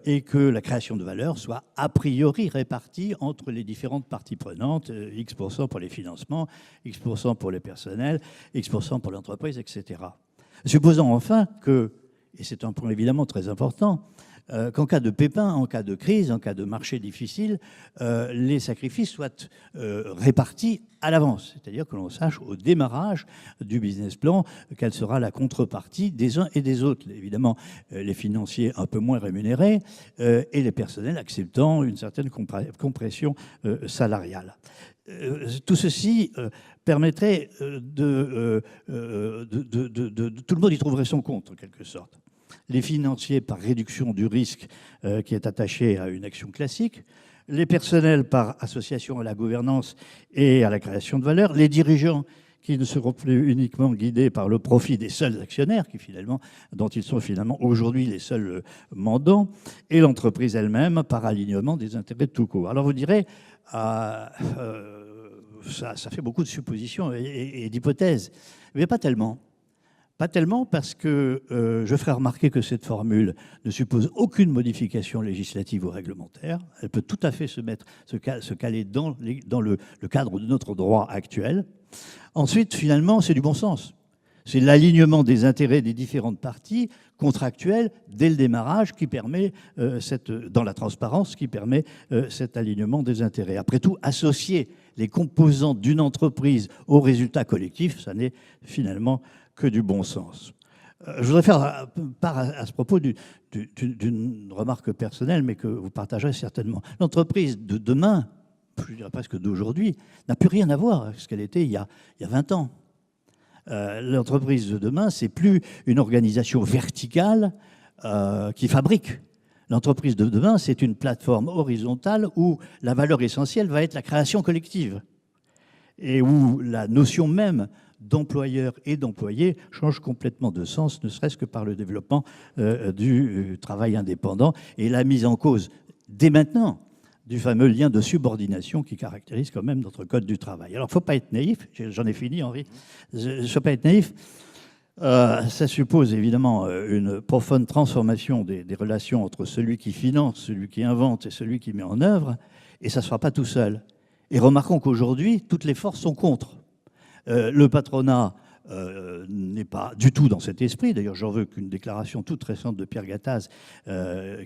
et que la création de valeur soit a priori répartie entre les différentes parties prenantes, X% pour les financements, X% pour les personnels, X% pour l'entreprise, etc. Supposons enfin que, et c'est un point évidemment très important, qu'en cas de pépin, en cas de crise, en cas de marché difficile, les sacrifices soient répartis à l'avance. C'est-à-dire que l'on sache au démarrage du business plan quelle sera la contrepartie des uns et des autres. Évidemment, les financiers un peu moins rémunérés et les personnels acceptant une certaine compression salariale. Tout ceci permettrait tout le monde y trouverait son compte, en quelque sorte. Les financiers par réduction du risque qui est attaché à une action classique, les personnels par association à la gouvernance et à la création de valeur, les dirigeants qui ne seront plus uniquement guidés par le profit des seuls actionnaires, dont ils sont finalement aujourd'hui les seuls mandants, et l'entreprise elle-même par alignement des intérêts de tout court. Alors vous direz, ça fait beaucoup de suppositions et d'hypothèses, mais pas tellement. Pas tellement parce que je ferai remarquer que cette formule ne suppose aucune modification législative ou réglementaire. Elle peut tout à fait se caler dans le cadre de notre droit actuel. Ensuite, finalement, c'est du bon sens. C'est l'alignement des intérêts des différentes parties contractuelles dès le démarrage qui permet, dans la transparence, qui permet cet alignement des intérêts. Après tout, associer les composantes d'une entreprise au résultat collectif, ça n'est finalement que du bon sens. Je voudrais faire part à ce propos d'une remarque personnelle, mais que vous partagerez certainement. L'entreprise de demain, je dirais presque d'aujourd'hui, n'a plus rien à voir avec ce qu'elle était il y a 20 ans. L'entreprise de demain, c'est plus une organisation verticale qui fabrique. L'entreprise de demain, c'est une plateforme horizontale où la valeur essentielle va être la création collective et où la notion même d'employeur et d'employé change complètement de sens, ne serait-ce que par le développement du travail indépendant et la mise en cause, dès maintenant, du fameux lien de subordination qui caractérise quand même notre code du travail. Alors, il ne faut pas être naïf, j'en ai fini, Henri, il ne faut pas être naïf. Ça suppose évidemment une profonde transformation des relations entre celui qui finance, celui qui invente et celui qui met en œuvre, et ça ne se fera pas tout seul. Et remarquons qu'aujourd'hui, toutes les forces sont contre. Le patronat n'est pas du tout dans cet esprit. D'ailleurs, j'en veux qu'une déclaration toute récente de Pierre Gattaz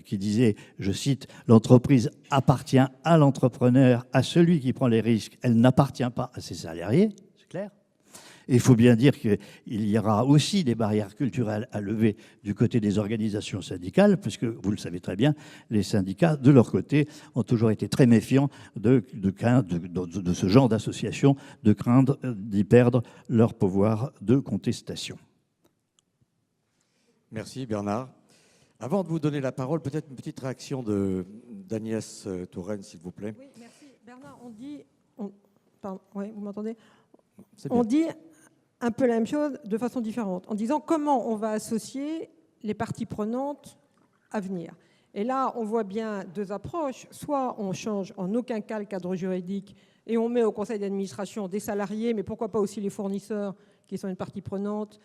qui disait, je cite, « L'entreprise appartient à l'entrepreneur, à celui qui prend les risques. Elle n'appartient pas à ses salariés. » C'est clair. Et il faut bien dire qu'il y aura aussi des barrières culturelles à lever du côté des organisations syndicales, puisque, vous le savez très bien, les syndicats, de leur côté, ont toujours été très méfiants de ce genre d'association, de craindre d'y perdre leur pouvoir de contestation. Merci Bernard. Avant de vous donner la parole, peut-être une petite réaction d'Agnès Touraine, s'il vous plaît. Oui, merci. Bernard, Pardon, oui, vous m'entendez? On dit un peu la même chose de façon différente, en disant comment on va associer les parties prenantes à venir. Et là, on voit bien deux approches. Soit on change en aucun cas le cadre juridique et on met au conseil d'administration des salariés, mais pourquoi pas aussi les fournisseurs qui sont une partie prenante,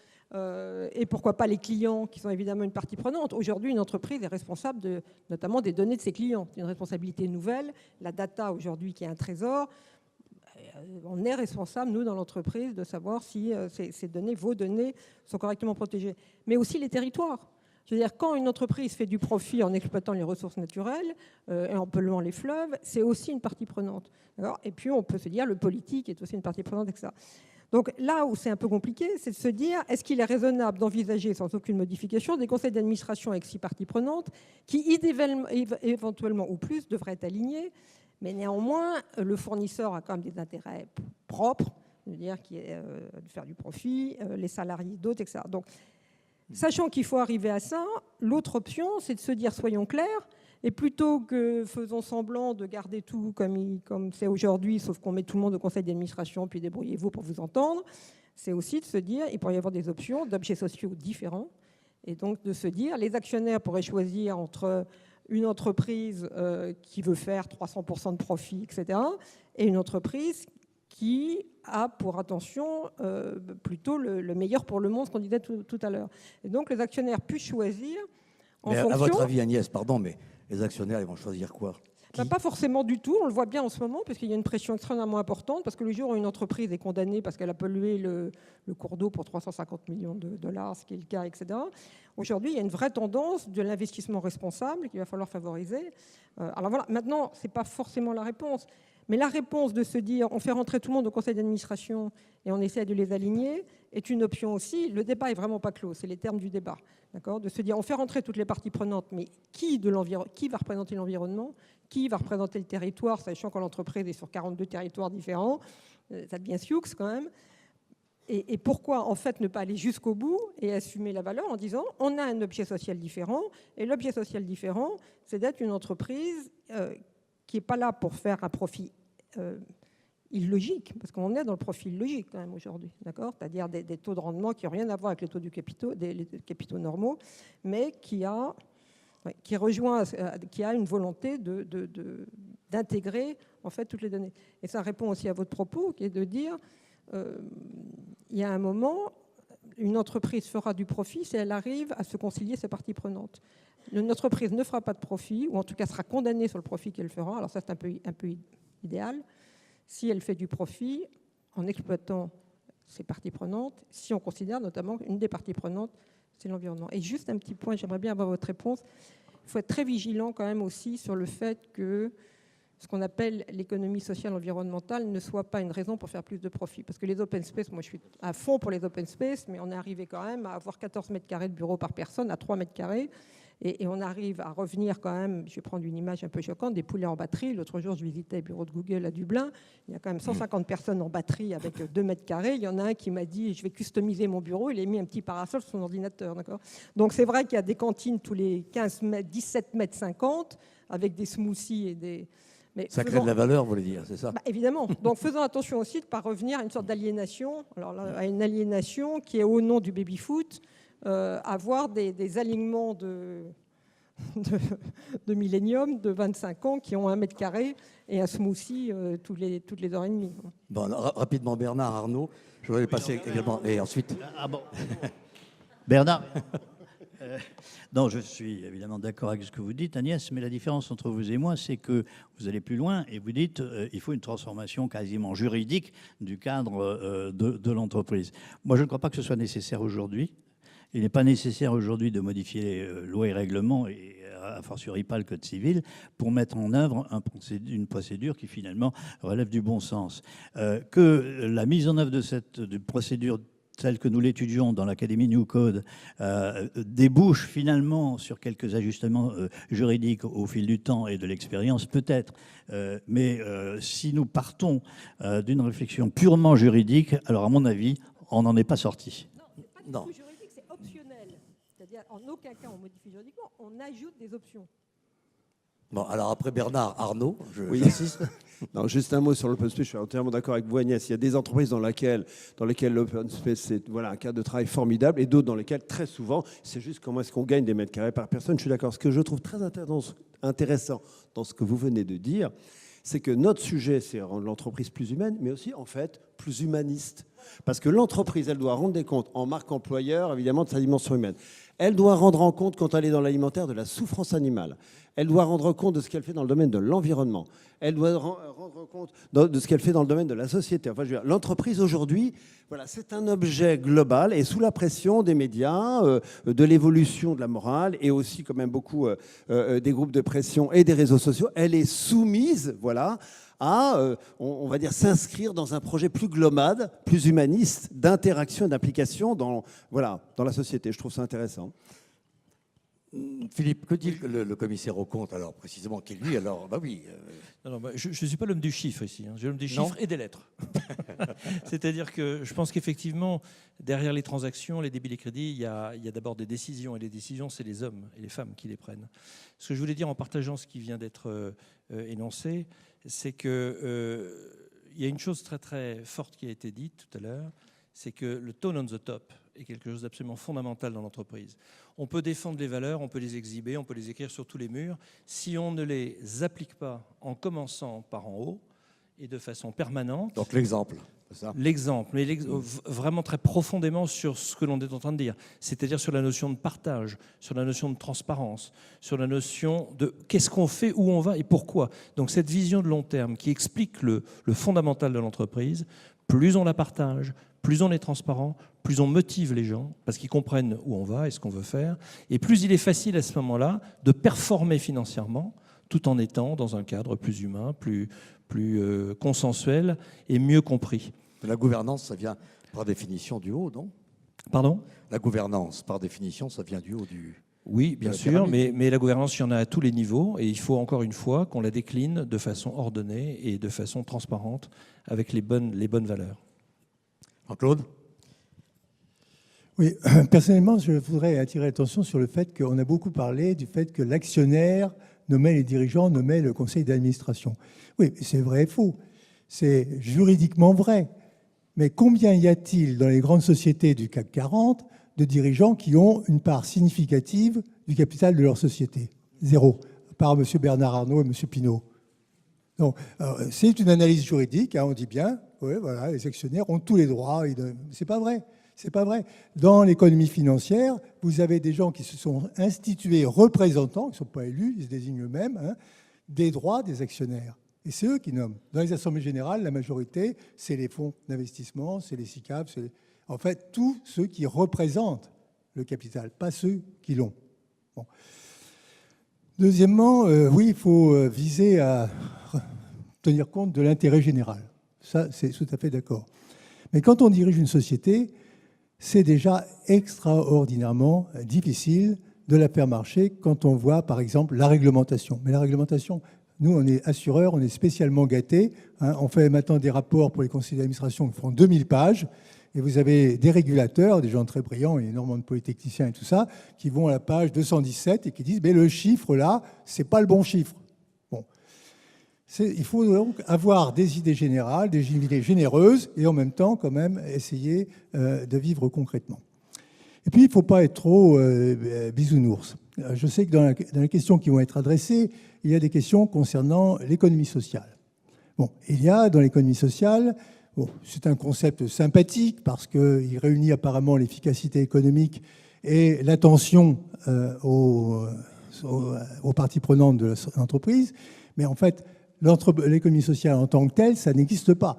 et pourquoi pas les clients qui sont évidemment une partie prenante. Aujourd'hui, une entreprise est responsable notamment des données de ses clients. C'est une responsabilité nouvelle. La data aujourd'hui qui est un trésor, on est responsable, nous, dans l'entreprise, de savoir si ces données, vos données, sont correctement protégées. Mais aussi les territoires. Je veux dire, quand une entreprise fait du profit en exploitant les ressources naturelles et en polluant les fleuves, c'est aussi une partie prenante. Et puis, on peut se dire, le politique est aussi une partie prenante, etc. Donc là où c'est un peu compliqué, c'est de se dire, est-ce qu'il est raisonnable d'envisager sans aucune modification des conseils d'administration avec 6 parties prenantes qui, éventuellement ou plus, devraient être alignés, mais néanmoins, le fournisseur a quand même des intérêts propres, c'est-à-dire de faire du profit, les salariés d'autres, etc. Donc, sachant qu'il faut arriver à ça, l'autre option, c'est de se dire, soyons clairs, et plutôt que faisons semblant de garder tout comme c'est aujourd'hui, sauf qu'on met tout le monde au conseil d'administration, puis débrouillez-vous pour vous entendre, c'est aussi de se dire, il pourrait y avoir des options d'objets sociaux différents, et donc de se dire, les actionnaires pourraient choisir entre une entreprise qui veut faire 300% de profit, etc., et une entreprise qui a pour attention plutôt le meilleur pour le monde, ce qu'on disait tout à l'heure. Et donc les actionnaires puissent choisir en fonction... À votre avis, Agnès, pardon, mais les actionnaires, ils vont choisir quoi? Pas forcément du tout, on le voit bien en ce moment, parce qu'il y a une pression extrêmement importante, parce que le jour où une entreprise est condamnée parce qu'elle a pollué le cours d'eau pour 350 millions de dollars, ce qui est le cas, etc., aujourd'hui, il y a une vraie tendance de l'investissement responsable qu'il va falloir favoriser. Alors voilà, maintenant, ce n'est pas forcément la réponse, mais la réponse de se dire on fait rentrer tout le monde au conseil d'administration et on essaie de les aligner est une option aussi. Le débat n'est vraiment pas clos, c'est les termes du débat. De se dire on fait rentrer toutes les parties prenantes, mais qui va représenter l'environnement, qui va représenter le territoire, sachant que l'entreprise est sur 42 territoires différents, ça devient sioux quand même. Et pourquoi en fait ne pas aller jusqu'au bout et assumer la valeur en disant on a un objet social différent, et l'objet social différent, c'est d'être une entreprise qui n'est pas là pour faire un profit illogique, parce qu'on est dans le profit illogique quand même aujourd'hui, d'accord ? C'est-à-dire des taux de rendement qui n'ont rien à voir avec les taux des capitaux normaux, mais qui a une volonté d'intégrer en fait toutes les données. Et ça répond aussi à votre propos, qui est de dire il y a un moment, une entreprise fera du profit si elle arrive à se concilier ses parties prenantes. Une entreprise ne fera pas de profit, ou en tout cas sera condamnée sur le profit qu'elle fera, alors ça c'est un peu idéal, si elle fait du profit en exploitant ses parties prenantes, si on considère notamment qu'une des parties prenantes, c'est l'environnement. Et juste un petit point, j'aimerais bien avoir votre réponse. Il faut être très vigilant quand même aussi sur le fait que ce qu'on appelle l'économie sociale environnementale ne soit pas une raison pour faire plus de profit. Parce que les open space, moi je suis à fond pour les open space, mais on est arrivé quand même à avoir 14 mètres carrés de bureau par personne à 3 mètres carrés. Et on arrive à revenir quand même, je vais prendre une image un peu choquante, des poulets en batterie. L'autre jour, je visitais le bureau de Google à Dublin. Il y a quand même 150 personnes en batterie avec 2 mètres carrés. Il y en a un qui m'a dit, je vais customiser mon bureau. Il a mis un petit parasol sur son ordinateur. D'accord ? Donc c'est vrai qu'il y a des cantines tous les 15 mètres, 17 mètres 50 avec des smoothies et des... Mais ça crée de la valeur, vous voulez dire, c'est ça ? Évidemment. Donc faisons attention aussi de ne pas revenir à une sorte d'aliénation, alors là, à une aliénation qui est au nom du baby-foot, avoir des alignements de millénium de 25 ans qui ont 1 mètre carré et un smoothie toutes les heures et demie. Bon, rapidement, Bernard Arnault, je voudrais passer également. Et ensuite. Ah bon. Bernard. Non, je suis évidemment d'accord avec ce que vous dites, Agnès, mais la différence entre vous et moi, c'est que vous allez plus loin et vous dites il faut une transformation quasiment juridique du cadre de l'entreprise. Moi, je ne crois pas que ce soit nécessaire aujourd'hui. Il n'est pas nécessaire aujourd'hui de modifier les lois et règlements, et a fortiori pas le Code civil, pour mettre en œuvre une procédure qui finalement relève du bon sens. Que la mise en œuvre de cette procédure telle que nous l'étudions dans l'Académie New Code, débouche finalement sur quelques ajustements juridiques au fil du temps et de l'expérience, peut-être. Mais si nous partons d'une réflexion purement juridique, alors à mon avis, on n'en est pas sorti. Non. C'est optionnel. C'est-à-dire, en aucun cas on modifie juridiquement, on ajoute des options. Bon, alors après Bernard Arnault, j'insiste. Non, juste un mot sur l'open space. Je suis entièrement d'accord avec vous, Agnès. Il y a des entreprises dans lesquelles l'open space, c'est un cadre de travail formidable, et d'autres dans lesquelles, très souvent, c'est juste comment est-ce qu'on gagne des mètres carrés par personne. Je suis d'accord. Ce que je trouve très intéressant dans ce que vous venez de dire, c'est que notre sujet, c'est rendre l'entreprise plus humaine, mais aussi, en fait, plus humaniste. Parce que l'entreprise, elle doit rendre des comptes en marque employeur, évidemment, de sa dimension humaine. Elle doit rendre compte, quand elle est dans l'alimentaire, de la souffrance animale. Elle doit rendre compte de ce qu'elle fait dans le domaine de l'environnement. Elle doit rendre compte de ce qu'elle fait dans le domaine de la société. Enfin, je veux dire, l'entreprise aujourd'hui, voilà, c'est un objet global et sous la pression des médias, de l'évolution de la morale et aussi quand même beaucoup des groupes de pression et des réseaux sociaux, elle est soumise, voilà, à, on va dire, s'inscrire dans un projet plus global, plus humaniste, d'interaction et d'implication dans la société. Je trouve ça intéressant. Philippe, que dit le commissaire aux comptes, alors, précisément, qui lui, alors, bah oui. Non, je ne suis pas l'homme du chiffre ici, hein. Je suis l'homme des chiffres et des lettres. C'est-à-dire que je pense qu'effectivement, derrière les transactions, les débits, les crédits, il y a d'abord des décisions, et les décisions, c'est les hommes et les femmes qui les prennent. Ce que je voulais dire en partageant ce qui vient d'être énoncé, c'est qu'il y a une chose très très forte qui a été dite tout à l'heure, c'est que le tone on the top est quelque chose d'absolument fondamental dans l'entreprise. On peut défendre les valeurs, on peut les exhiber, on peut les écrire sur tous les murs. Si on ne les applique pas en commençant par en haut et de façon permanente... Donc l'exemple, c'est ça ? L'exemple, mais vraiment très profondément sur ce que l'on est en train de dire. C'est-à-dire sur la notion de partage, sur la notion de transparence, sur la notion de qu'est-ce qu'on fait, où on va et pourquoi. Donc cette vision de long terme qui explique le fondamental de l'entreprise, plus on la partage, plus on est transparent, plus on motive les gens, parce qu'ils comprennent où on va et ce qu'on veut faire, et plus il est facile à ce moment-là de performer financièrement, tout en étant dans un cadre plus humain, plus consensuel et mieux compris. La gouvernance, ça vient par définition du haut, non ? Pardon ? La gouvernance, par définition, ça vient du haut du... Oui, bien sûr, mais la gouvernance, il y en a à tous les niveaux, et il faut encore une fois qu'on la décline de façon ordonnée et de façon transparente, avec les bonnes valeurs. Claude ? Oui, personnellement, je voudrais attirer l'attention sur le fait qu'on a beaucoup parlé du fait que l'actionnaire nommait les dirigeants, nommait le conseil d'administration. Oui, c'est vrai et faux. C'est juridiquement vrai. Mais combien y a-t-il dans les grandes sociétés du CAC 40 de dirigeants qui ont une part significative du capital de leur société ? Zéro, par M. Bernard Arnault et M. Pinault. Donc, c'est une analyse juridique, hein, on dit bien, ouais, voilà, les actionnaires ont tous les droits. C'est pas vrai. C'est pas vrai. Dans l'économie financière, vous avez des gens qui se sont institués représentants, qui ne sont pas élus, ils se désignent eux-mêmes, hein, des droits des actionnaires. Et c'est eux qui nomment. Dans les assemblées générales, la majorité, c'est les fonds d'investissement, c'est les SICAV, en fait, tous ceux qui représentent le capital, pas ceux qui l'ont. Bon. Deuxièmement, oui, il faut viser à tenir compte de l'intérêt général. Ça, c'est tout à fait d'accord. Mais quand on dirige une société, c'est déjà extraordinairement difficile de la faire marcher quand on voit, par exemple, la réglementation. Mais la réglementation, nous, on est assureurs, on est spécialement gâtés. Hein, on fait maintenant des rapports pour les conseils d'administration qui font 2000 pages. Et vous avez des régulateurs, des gens très brillants, il y a énormément de polytechniciens et tout ça, qui vont à la page 217 et qui disent « mais le chiffre là, c'est pas le bon chiffre ». Bon. Il faut donc avoir des idées générales, des idées généreuses et en même temps quand même essayer de vivre concrètement. Et puis il ne faut pas être trop bisounours. Je sais que dans les questions qui vont être adressées, il y a des questions concernant l'économie sociale. Bon, il y a dans l'économie sociale... Bon, c'est un concept sympathique parce qu'il réunit apparemment l'efficacité économique et l'attention aux parties prenantes de l'entreprise. Mais en fait, l'économie sociale en tant que telle, ça n'existe pas.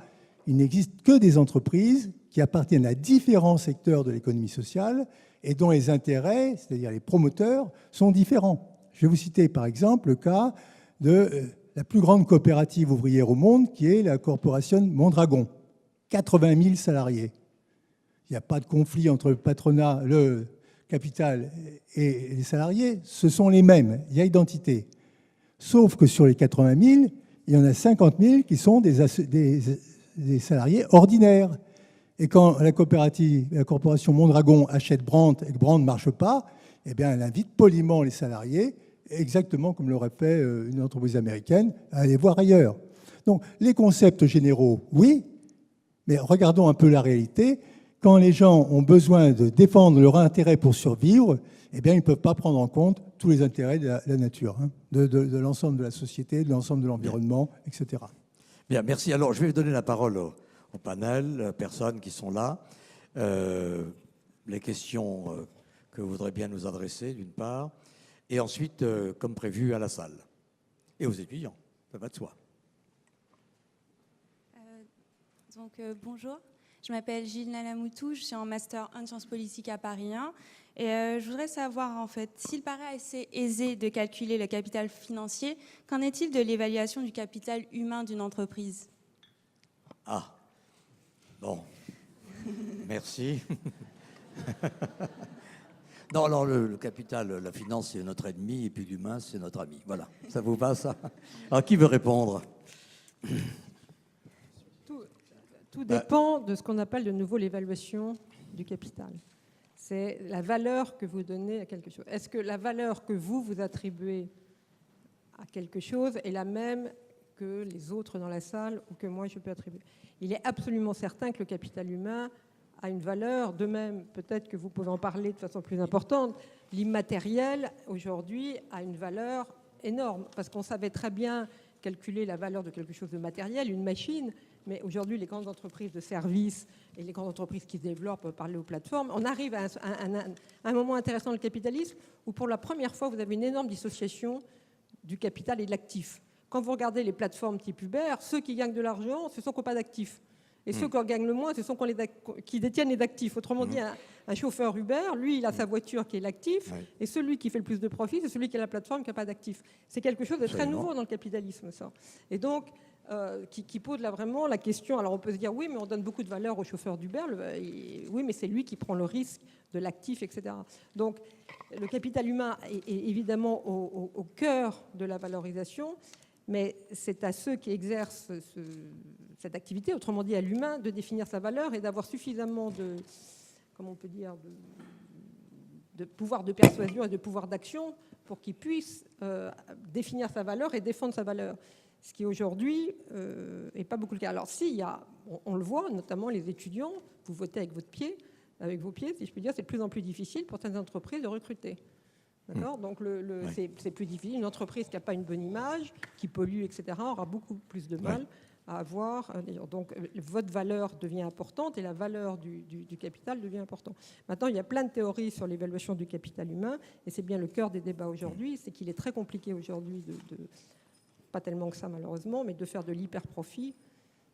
Il n'existe que des entreprises qui appartiennent à différents secteurs de l'économie sociale et dont les intérêts, c'est-à-dire les promoteurs, sont différents. Je vais vous citer par exemple le cas de la plus grande coopérative ouvrière au monde, qui est la corporation Mondragon. 80 000 salariés. Il n'y a pas de conflit entre le patronat, le capital et les salariés. Ce sont les mêmes. Il y a identité. Sauf que sur les 80 000, il y en a 50 000 qui sont des salariés ordinaires. Et quand la corporation Mondragon achète Brandt et que Brandt ne marche pas, eh bien, elle invite poliment les salariés exactement comme l'aurait fait une entreprise américaine, à aller voir ailleurs. Donc les concepts généraux, oui, mais regardons un peu la réalité. Quand les gens ont besoin de défendre leur intérêt pour survivre, eh bien, ils ne peuvent pas prendre en compte tous les intérêts de la nature, hein, de l'ensemble de la société, de l'ensemble de l'environnement, etc. Bien, merci. Alors, je vais donner la parole au panel, aux personnes qui sont là. Les questions que vous voudrez bien nous adresser, d'une part, et ensuite, comme prévu, à la salle. Et aux étudiants, ça va de soi. Bonjour, je m'appelle Gilles Nalamoutou, je suis en Master 1 de Sciences Politiques à Paris 1. Et je voudrais savoir, en fait, s'il paraît assez aisé de calculer le capital financier, qu'en est-il de l'évaluation du capital humain d'une entreprise? Ah, bon, merci. Non, alors le capital, la finance, c'est notre ennemi, et puis l'humain, c'est notre ami. Voilà, ça vous va, ça? Alors, qui veut répondre? Tout dépend de ce qu'on appelle de nouveau l'évaluation du capital. C'est la valeur que vous donnez à quelque chose. Est-ce que la valeur que vous attribuez à quelque chose est la même que les autres dans la salle ou que moi je peux attribuer? Il est absolument certain que le capital humain a une valeur. De même, peut-être que vous pouvez en parler de façon plus importante, l'immatériel aujourd'hui a une valeur énorme parce qu'on savait très bien calculer la valeur de quelque chose de matériel, une machine. Mais aujourd'hui, les grandes entreprises de services et les grandes entreprises qui se développent par les plateformes, on arrive à un moment intéressant dans le capitalisme où pour la première fois, vous avez une énorme dissociation du capital et de l'actif. Quand vous regardez les plateformes type Uber, ceux qui gagnent de l'argent, ce sont qui n'ont pas d'actifs. Et ceux qui en gagnent le moins, ce sont qui détiennent les actifs. Autrement dit, un chauffeur Uber, lui, il a sa voiture qui est l'actif, et celui qui fait le plus de profit, c'est celui qui a la plateforme qui n'a pas d'actifs. C'est quelque chose de très nouveau dans le capitalisme, ça. Et donc, qui pose là vraiment la question. Alors on peut se dire oui, mais on donne beaucoup de valeur au chauffeur d'Uber. Oui, mais c'est lui qui prend le risque de l'actif, etc. Donc le capital humain est évidemment au cœur de la valorisation, mais c'est à ceux qui exercent cette activité, autrement dit à l'humain, de définir sa valeur et d'avoir suffisamment de, comment on peut dire, de pouvoir de persuasion et de pouvoir d'action pour qu'il puisse définir sa valeur et défendre sa valeur. Ce qui aujourd'hui n'est pas beaucoup le cas. Alors on le voit, notamment les étudiants, vous votez avec vos pieds, si je peux dire, c'est de plus en plus difficile pour certaines entreprises de recruter. D'accord ? Donc c'est plus difficile. Une entreprise qui n'a pas une bonne image, qui pollue, etc., aura beaucoup plus de mal à avoir. Donc votre valeur devient importante et la valeur du capital devient importante. Maintenant, il y a plein de théories sur l'évaluation du capital humain et c'est bien le cœur des débats aujourd'hui, c'est qu'il est très compliqué aujourd'hui pas tellement que ça malheureusement, mais de faire de l'hyper-profit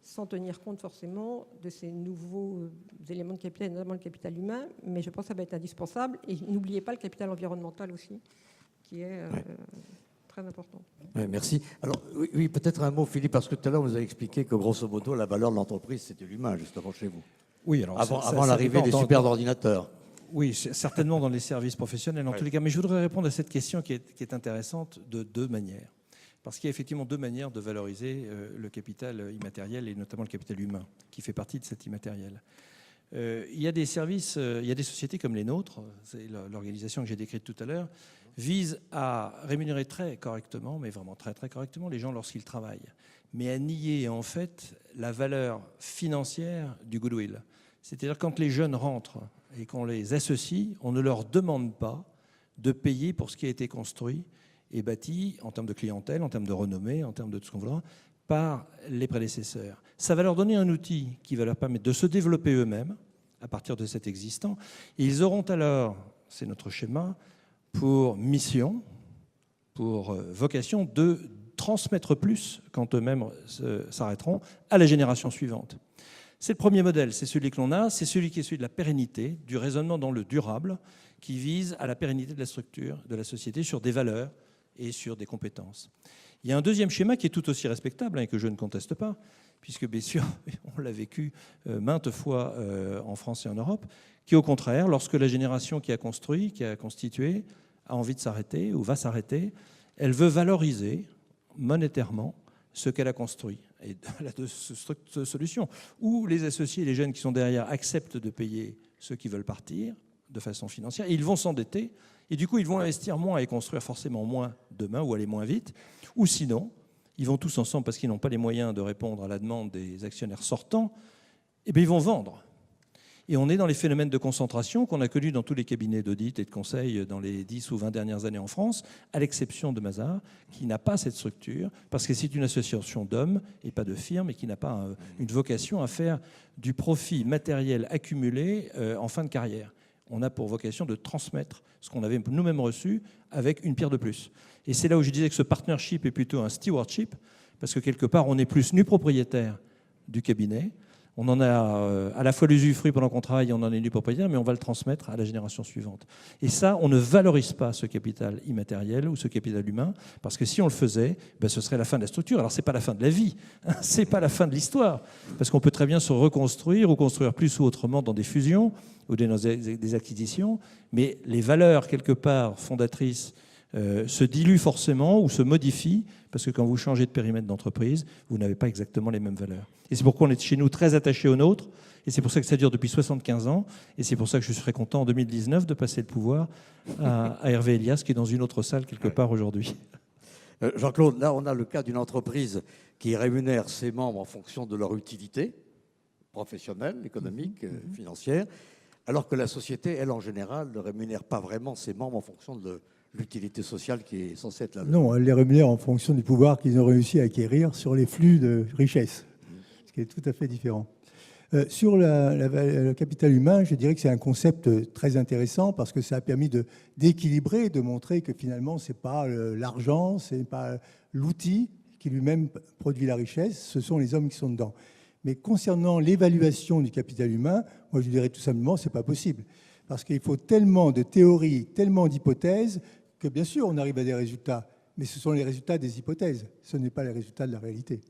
sans tenir compte forcément de ces nouveaux éléments de capital, notamment le capital humain, mais je pense que ça va être indispensable. Et n'oubliez pas le capital environnemental aussi, qui est très important. Oui, merci. Alors, oui, peut-être un mot, Philippe, parce que tout à l'heure, vous avez expliqué que grosso modo, la valeur de l'entreprise, c'était l'humain, justement, chez vous. Oui, alors avant l'arrivée des superordinateurs. Oui, certainement dans les services professionnels, en tous les cas. Mais je voudrais répondre à cette question qui est intéressante de deux manières. Parce qu'il y a effectivement deux manières de valoriser le capital immatériel et notamment le capital humain, qui fait partie de cet immatériel. Il y a des services, il y a des sociétés comme les nôtres, c'est l'organisation que j'ai décrite tout à l'heure, vise à rémunérer très correctement, mais vraiment très très correctement, les gens lorsqu'ils travaillent, mais à nier en fait la valeur financière du goodwill. C'est-à-dire quand les jeunes rentrent et qu'on les associe, on ne leur demande pas de payer pour ce qui a été construit et bâti en termes de clientèle, en termes de renommée, en termes de tout ce qu'on voudra, par les prédécesseurs. Ça va leur donner un outil qui va leur permettre de se développer eux-mêmes à partir de cet existant. Et ils auront alors, c'est notre schéma, pour mission, pour vocation de transmettre plus quand eux-mêmes s'arrêteront à la génération suivante. C'est le premier modèle, c'est celui que l'on a, c'est celui qui est celui de la pérennité, du raisonnement dans le durable, qui vise à la pérennité de la structure, de la société, sur des valeurs et sur des compétences. Il y a un deuxième schéma qui est tout aussi respectable et que je ne conteste pas, puisque bien sûr, on l'a vécu maintes fois en France et en Europe, qui au contraire, lorsque la génération qui a construit, qui a constitué, a envie de s'arrêter ou va s'arrêter, elle veut valoriser monétairement ce qu'elle a construit. Et elle a deux solutions. Ou les associés, les jeunes qui sont derrière, acceptent de payer ceux qui veulent partir de façon financière, et ils vont s'endetter, Et du coup, ils vont investir moins et construire forcément moins demain ou aller moins vite. Ou sinon, ils vont tous ensemble, parce qu'ils n'ont pas les moyens de répondre à la demande des actionnaires sortants, eh bien, ils vont vendre. Et on est dans les phénomènes de concentration qu'on a connus dans tous les cabinets d'audit et de conseil dans les 10 ou 20 dernières années en France, à l'exception de Mazars, qui n'a pas cette structure, parce que c'est une association d'hommes et pas de firmes, et qui n'a pas une vocation à faire du profit matériel accumulé en fin de carrière. On a pour vocation de transmettre ce qu'on avait nous-mêmes reçu avec une pierre de plus. Et c'est là où je disais que ce partnership est plutôt un stewardship, parce que quelque part, on est plus nu propriétaire du cabinet. On en a à la fois l'usufruit pendant qu'on travaille, on en est nu propriétaire, mais on va le transmettre à la génération suivante. Et ça, on ne valorise pas ce capital immatériel ou ce capital humain, parce que si on le faisait, ben, ce serait la fin de la structure. Alors, ce n'est pas la fin de la vie, hein, ce n'est pas la fin de l'histoire, parce qu'on peut très bien se reconstruire ou construire plus ou autrement dans des fusions ou dans des acquisitions, mais les valeurs, quelque part, fondatrices, se diluent forcément ou se modifient, parce que quand vous changez de périmètre d'entreprise, vous n'avez pas exactement les mêmes valeurs. Et c'est pourquoi on est chez nous très attachés aux nôtres, et c'est pour ça que ça dure depuis 75 ans, et c'est pour ça que je serais content en 2019 de passer le pouvoir à Hervé Elias, qui est dans une autre salle quelque part aujourd'hui. Jean-Claude, là on a le cas d'une entreprise qui rémunère ses membres en fonction de leur utilité professionnelle, économique, financière, alors que la société, elle en général, ne rémunère pas vraiment ses membres en fonction de l'utilité sociale qui est censée être là. Non, elle les rémunère en fonction du pouvoir qu'ils ont réussi à acquérir sur les flux de richesse, ce qui est tout à fait différent. Sur le capital humain, je dirais que c'est un concept très intéressant parce que ça a permis d'équilibrer, de montrer que finalement, ce n'est pas l'argent, ce n'est pas l'outil qui lui-même produit la richesse, ce sont les hommes qui sont dedans. Mais concernant l'évaluation du capital humain, moi je dirais tout simplement que ce n'est pas possible. Parce qu'il faut tellement de théories, tellement d'hypothèses, que bien sûr on arrive à des résultats, mais ce sont les résultats des hypothèses, ce n'est pas les résultats de la réalité.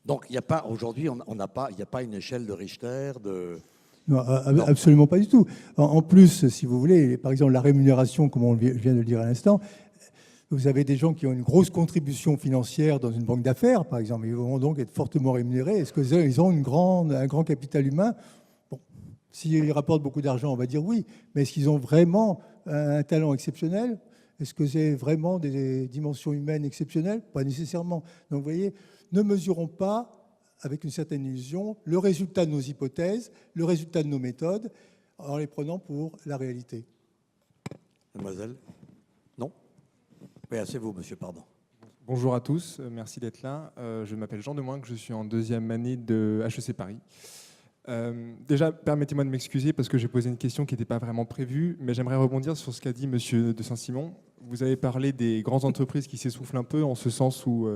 Donc il n'y a pas, aujourd'hui, il n'y a pas une échelle de Richter Non, absolument pas du tout. En plus, si vous voulez, par exemple la rémunération, comme je viens de le dire à l'instant, vous avez des gens qui ont une grosse contribution financière dans une banque d'affaires, par exemple, ils vont donc être fortement rémunérés. Est-ce qu'ils ont un grand capital humain? Bon, s'ils rapportent beaucoup d'argent, on va dire oui, mais est-ce qu'ils ont vraiment un talent exceptionnel? Est-ce que c'est vraiment des dimensions humaines exceptionnelles? Pas nécessairement. Donc vous voyez, ne mesurons pas, avec une certaine illusion, le résultat de nos hypothèses, le résultat de nos méthodes, en les prenant pour la réalité. Mademoiselle? Non? Oui, c'est vous, monsieur, pardon. Bonjour à tous, merci d'être là. Je m'appelle Jean Demoin, je suis en 2e année de HEC Paris. Déjà, permettez-moi de m'excuser parce que j'ai posé une question qui n'était pas vraiment prévue, mais j'aimerais rebondir sur ce qu'a dit monsieur de Saint-Simon. Vous avez parlé des grandes entreprises qui s'essoufflent un peu, en ce sens où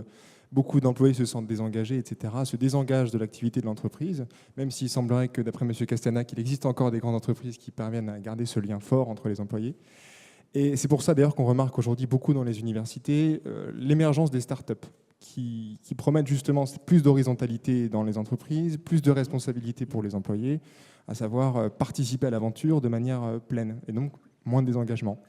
beaucoup d'employés se sentent désengagés, etc., se désengagent de l'activité de l'entreprise, même s'il semblerait que, d'après monsieur Castanac, il existe encore des grandes entreprises qui parviennent à garder ce lien fort entre les employés. Et c'est pour ça d'ailleurs qu'on remarque aujourd'hui beaucoup dans les universités l'émergence des startups qui promettent justement plus d'horizontalité dans les entreprises, plus de responsabilité pour les employés, à savoir participer à l'aventure de manière pleine et donc moins de désengagement.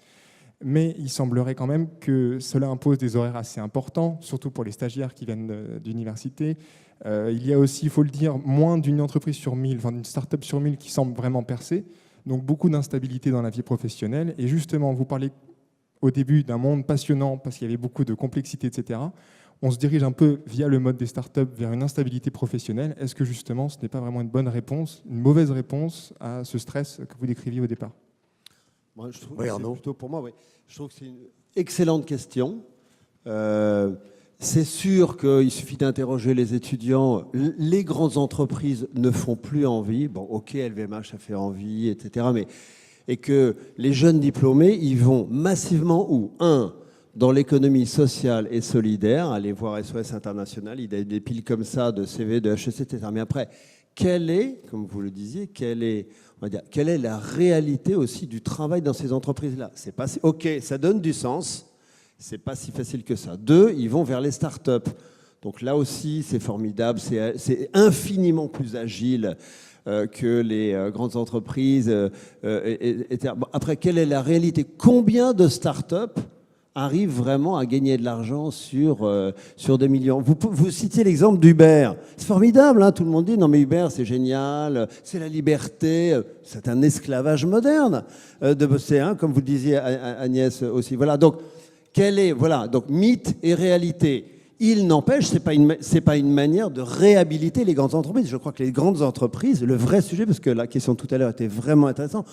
Mais il semblerait quand même que cela impose des horaires assez importants, surtout pour les stagiaires qui viennent d'université. Il y a aussi, il faut le dire, moins d'une entreprise sur 1000, enfin d'une start-up sur 1000 qui semble vraiment percer. Donc beaucoup d'instabilité dans la vie professionnelle. Et justement, vous parlez au début d'un monde passionnant parce qu'il y avait beaucoup de complexité, etc. On se dirige un peu via le mode des startups vers une instabilité professionnelle. Est-ce que justement, ce n'est pas vraiment une bonne réponse, une mauvaise réponse à ce stress que vous décriviez au départ? Moi, je trouve plutôt pour moi, oui. Je trouve que c'est une excellente question. C'est sûr qu'il suffit d'interroger les étudiants. Les grandes entreprises ne font plus envie. Bon, ok, LVMH, ça fait envie, etc. Et que les jeunes diplômés, ils vont massivement où? Dans l'économie sociale et solidaire. Allez voir SOS International, il y a des piles comme ça de CV, de HEC, etc. Mais après, quelle est, comme vous le disiez, quelle est la réalité aussi du travail dans ces entreprises-là? C'est pas, ok, ça donne du sens. C'est pas si facile que ça. 2, ils vont vers les startups. Donc là aussi, c'est formidable, c'est infiniment plus agile que les grandes entreprises. Bon, après, quelle est la réalité? Combien de startups arrivent vraiment à gagner de l'argent sur des millions. Vous citiez l'exemple d'Uber. C'est formidable, hein, tout le monde dit non mais Uber c'est génial, c'est la liberté, c'est un esclavage moderne de bosser, hein, comme vous le disiez Agnès aussi. Voilà, donc donc mythe et réalité. Il n'empêche, c'est pas une manière de réhabiliter les grandes entreprises. Je crois que les grandes entreprises, le vrai sujet, parce que la question tout à l'heure était vraiment intéressante,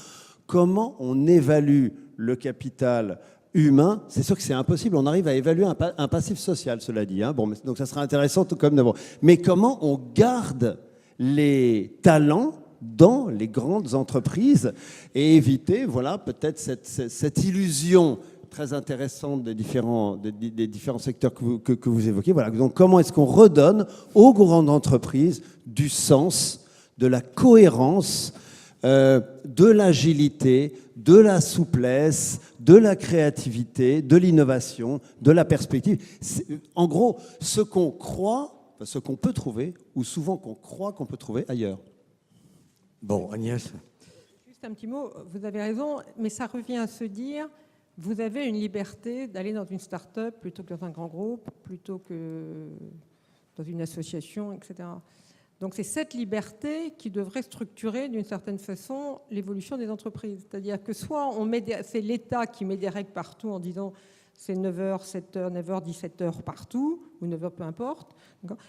comment on évalue le capital humain, c'est sûr que c'est impossible. On arrive à évaluer un passif social, cela dit. Hein. Bon, donc ça sera intéressant tout comme d'abord. Mais comment on garde les talents dans les grandes entreprises et éviter, voilà, peut-être cette illusion très intéressante des différents secteurs que vous évoquez. Voilà. Donc comment est-ce qu'on redonne aux grandes entreprises du sens, de la cohérence, de l'agilité, de la souplesse, de la créativité, de l'innovation, de la perspective. En gros, ce qu'on croit, ce qu'on peut trouver, ou souvent qu'on croit qu'on peut trouver ailleurs. Bon, Agnès. Juste un petit mot, vous avez raison, mais ça revient à se dire, vous avez une liberté d'aller dans une start-up plutôt que dans un grand groupe, plutôt que dans une association, etc. Donc c'est cette liberté qui devrait structurer d'une certaine façon l'évolution des entreprises. C'est-à-dire que soit c'est l'État qui met des règles partout en disant c'est 9h, 7h, 9h, 17h partout, ou 9h peu importe.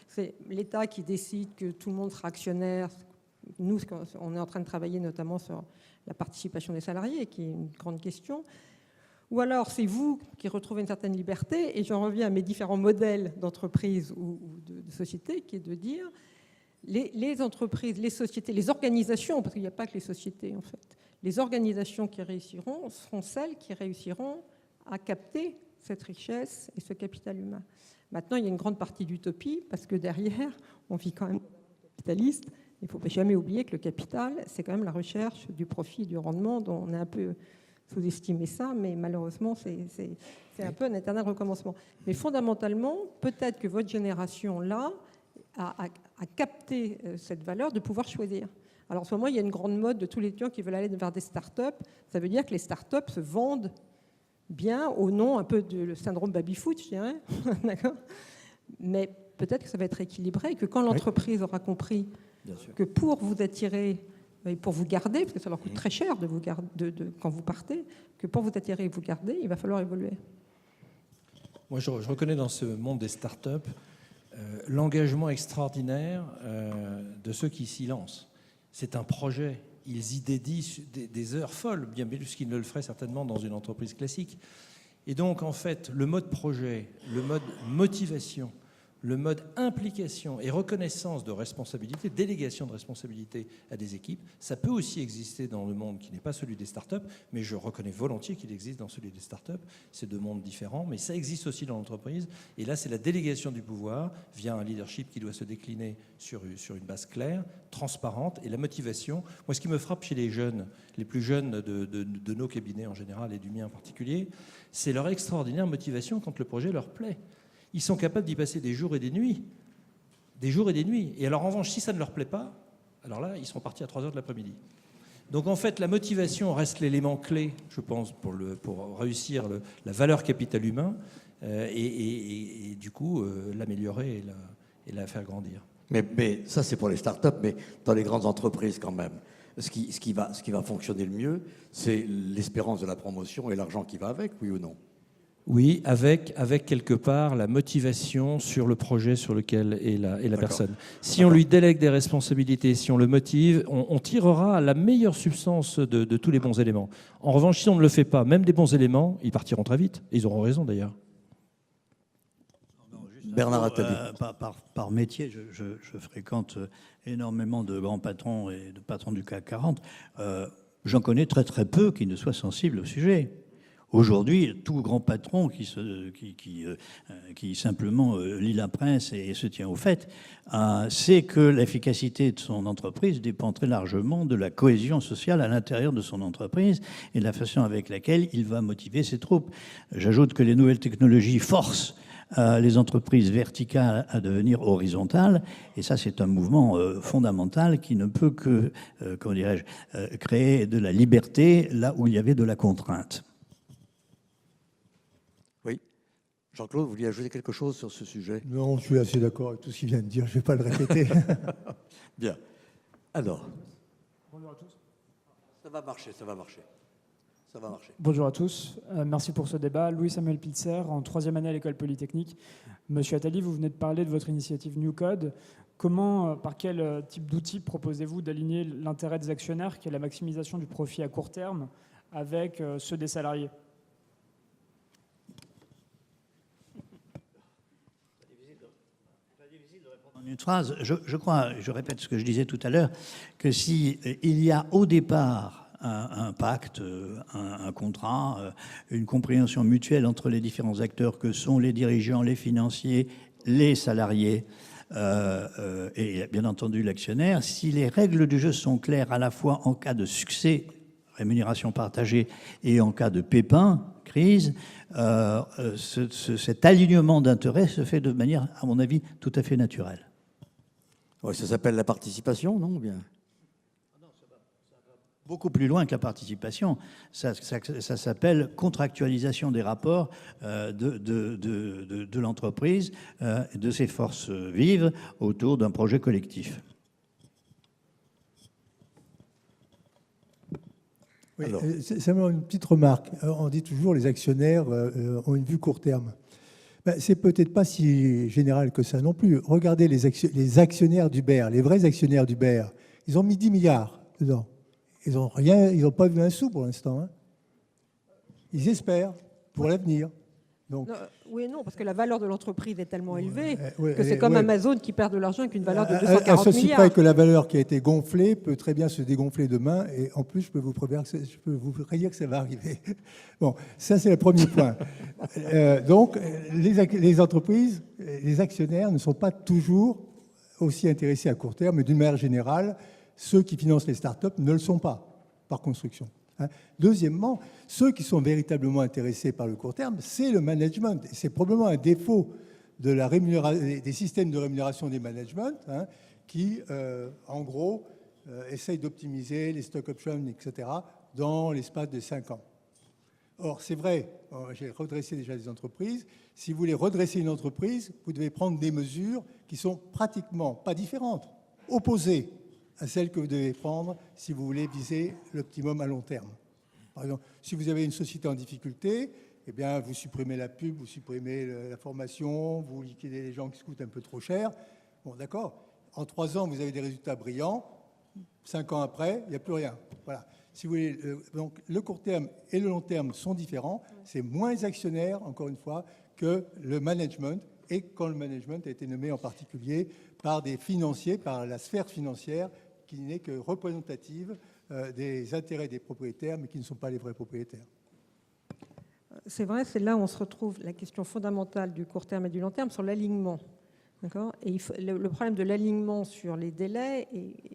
C'est l'État qui décide que tout le monde sera actionnaire. Nous, on est en train de travailler notamment sur la participation des salariés, qui est une grande question. Ou alors c'est vous qui retrouvez une certaine liberté, et j'en reviens à mes différents modèles d'entreprise ou de société, qui est de dire les entreprises, les sociétés, les organisations, parce qu'il n'y a pas que les sociétés en fait, les organisations qui réussiront seront celles qui réussiront à capter cette richesse et ce capital humain. Maintenant, il y a une grande partie d'utopie, parce que derrière, on vit quand même capitaliste. Il ne faut jamais oublier que le capital, c'est quand même la recherche du profit, du rendement, dont on a un peu sous-estimé ça, mais malheureusement, c'est un peu un éternel recommencement. Mais fondamentalement, peut-être que votre génération-là a capté cette valeur de pouvoir choisir. Alors en ce moment, il y a une grande mode de tous les étudiants qui veulent aller vers des start-up. Ça veut dire que les start-up se vendent bien au nom un peu du syndrome baby-foot, je dirais. D'accord ? Mais peut-être que ça va être équilibré et que quand l'entreprise aura compris que pour vous attirer et pour vous garder, parce que ça leur coûte très cher de vous garder, quand vous partez, que pour vous attirer et vous garder, il va falloir évoluer. Moi, je reconnais dans ce monde des start-up l'engagement extraordinaire de ceux qui s'y lancent. C'est un projet. Ils y dédient des heures folles, bien plus qu'ils ne le feraient certainement dans une entreprise classique. Et donc, en fait, le mode projet, le mode motivation, le mode implication et reconnaissance de responsabilité, délégation de responsabilité à des équipes, ça peut aussi exister dans le monde qui n'est pas celui des startups, mais je reconnais volontiers qu'il existe dans celui des startups. C'est deux mondes différents, mais ça existe aussi dans l'entreprise. Et là, c'est la délégation du pouvoir via un leadership qui doit se décliner sur une base claire, transparente, et la motivation. Moi, ce qui me frappe chez les jeunes, les plus jeunes de nos cabinets en général et du mien en particulier, c'est leur extraordinaire motivation quand le projet leur plaît. Ils sont capables d'y passer des jours et des nuits. Des jours et des nuits. Et alors, en revanche, si ça ne leur plaît pas, alors là, ils seront partis à 3h de l'après-midi. Donc, en fait, la motivation reste l'élément clé, je pense, pour réussir la valeur capital humain et du coup, l'améliorer et la faire grandir. Mais ça, c'est pour les startups, mais dans les grandes entreprises, quand même, ce qui va fonctionner le mieux, c'est l'espérance de la promotion et l'argent qui va avec, oui ou non ? Oui, avec quelque part la motivation sur le projet sur lequel est la personne. Si on lui délègue des responsabilités, si on le motive, on tirera la meilleure substance de tous les bons éléments. En revanche, si on ne le fait pas, même des bons éléments, ils partiront très vite. Et ils auront raison d'ailleurs. Bernard Attali. Par métier, je fréquente énormément de grands patrons et de patrons du CAC 40. J'en connais très très peu qui ne soient sensibles au sujet. Aujourd'hui, tout grand patron qui simplement lit la presse et se tient au fait, sait que l'efficacité de son entreprise dépend très largement de la cohésion sociale à l'intérieur de son entreprise et de la façon avec laquelle il va motiver ses troupes. J'ajoute que les nouvelles technologies forcent les entreprises verticales à devenir horizontales, et ça c'est un mouvement fondamental qui ne peut que, créer de la liberté là où il y avait de la contrainte. Jean-Claude, vous vouliez ajouter quelque chose sur ce sujet? Non, je suis assez d'accord avec tout ce qu'il vient de dire, je ne vais pas le répéter. Bien. Alors, Bonjour à tous. ça va marcher, ça va marcher. Ça va marcher. Bonjour à tous. Merci pour ce débat. Louis-Samuel Pilzer, en 3e année à l'école polytechnique. Monsieur Attali, vous venez de parler de votre initiative New Code. Comment, par quel type d'outils proposez-vous d'aligner l'intérêt des actionnaires, qui est la maximisation du profit à court terme, avec ceux des salariés? En une phrase, je crois, je répète ce que je disais tout à l'heure, que si il y a au départ un pacte, un contrat, une compréhension mutuelle entre les différents acteurs que sont les dirigeants, les financiers, les salariés et bien entendu l'actionnaire, si les règles du jeu sont claires à la fois en cas de succès, rémunération partagée, et en cas de pépin, crise, cet alignement d'intérêts se fait de manière, à mon avis, tout à fait naturelle. Ouais, ça s'appelle la participation, non? Bien. Beaucoup plus loin que la participation. Ça s'appelle contractualisation des rapports de l'entreprise, de ses forces vives autour d'un projet collectif. Oui, simplement une petite remarque. On dit toujours les actionnaires ont une vue court terme. Ben, c'est peut-être pas si général que ça non plus. Regardez les actionnaires d'Uber, les vrais actionnaires d'Uber. Ils ont mis 10 milliards dedans. Ils n'ont rien, ils n'ont pas vu un sou pour l'instant. Hein. Ils espèrent pour l'avenir. Donc, non, oui et non, parce que la valeur de l'entreprise est tellement élevée que c'est comme Amazon qui perd de l'argent avec une valeur de 240 milliards. Pas que la valeur qui a été gonflée peut très bien se dégonfler demain, et en plus, je peux vous prédire que ça va arriver. Bon, ça c'est le premier point. Donc, les entreprises, les actionnaires ne sont pas toujours aussi intéressés à court terme, mais d'une manière générale, ceux qui financent les startups ne le sont pas, par construction. Deuxièmement, ceux qui sont véritablement intéressés par le court terme, c'est le management. C'est probablement un défaut de des systèmes de rémunération des managements qui, en gros, essayent d'optimiser les stock options, etc., dans l'espace de 5 ans. Or, c'est vrai, j'ai redressé déjà des entreprises. Si vous voulez redresser une entreprise, vous devez prendre des mesures qui sont pratiquement pas différentes, opposées à celles que vous devez prendre si vous voulez viser l'optimum à long terme. Par exemple, si vous avez une société en difficulté, eh bien, vous supprimez la pub, vous supprimez la formation, vous liquidez les gens qui se coûtent un peu trop cher. Bon, d'accord. En 3 ans, vous avez des résultats brillants. 5 ans après, il n'y a plus rien. Voilà. Si vous voulez, donc, le court terme et le long terme sont différents. C'est moins actionnaire, encore une fois, que le management. Et quand le management a été nommé en particulier par des financiers, par la sphère financière, qui n'est que représentative des intérêts des propriétaires, mais qui ne sont pas les vrais propriétaires. C'est vrai, c'est là où on se retrouve la question fondamentale du court terme et du long terme sur l'alignement. D'accord ? Et le problème de l'alignement sur les délais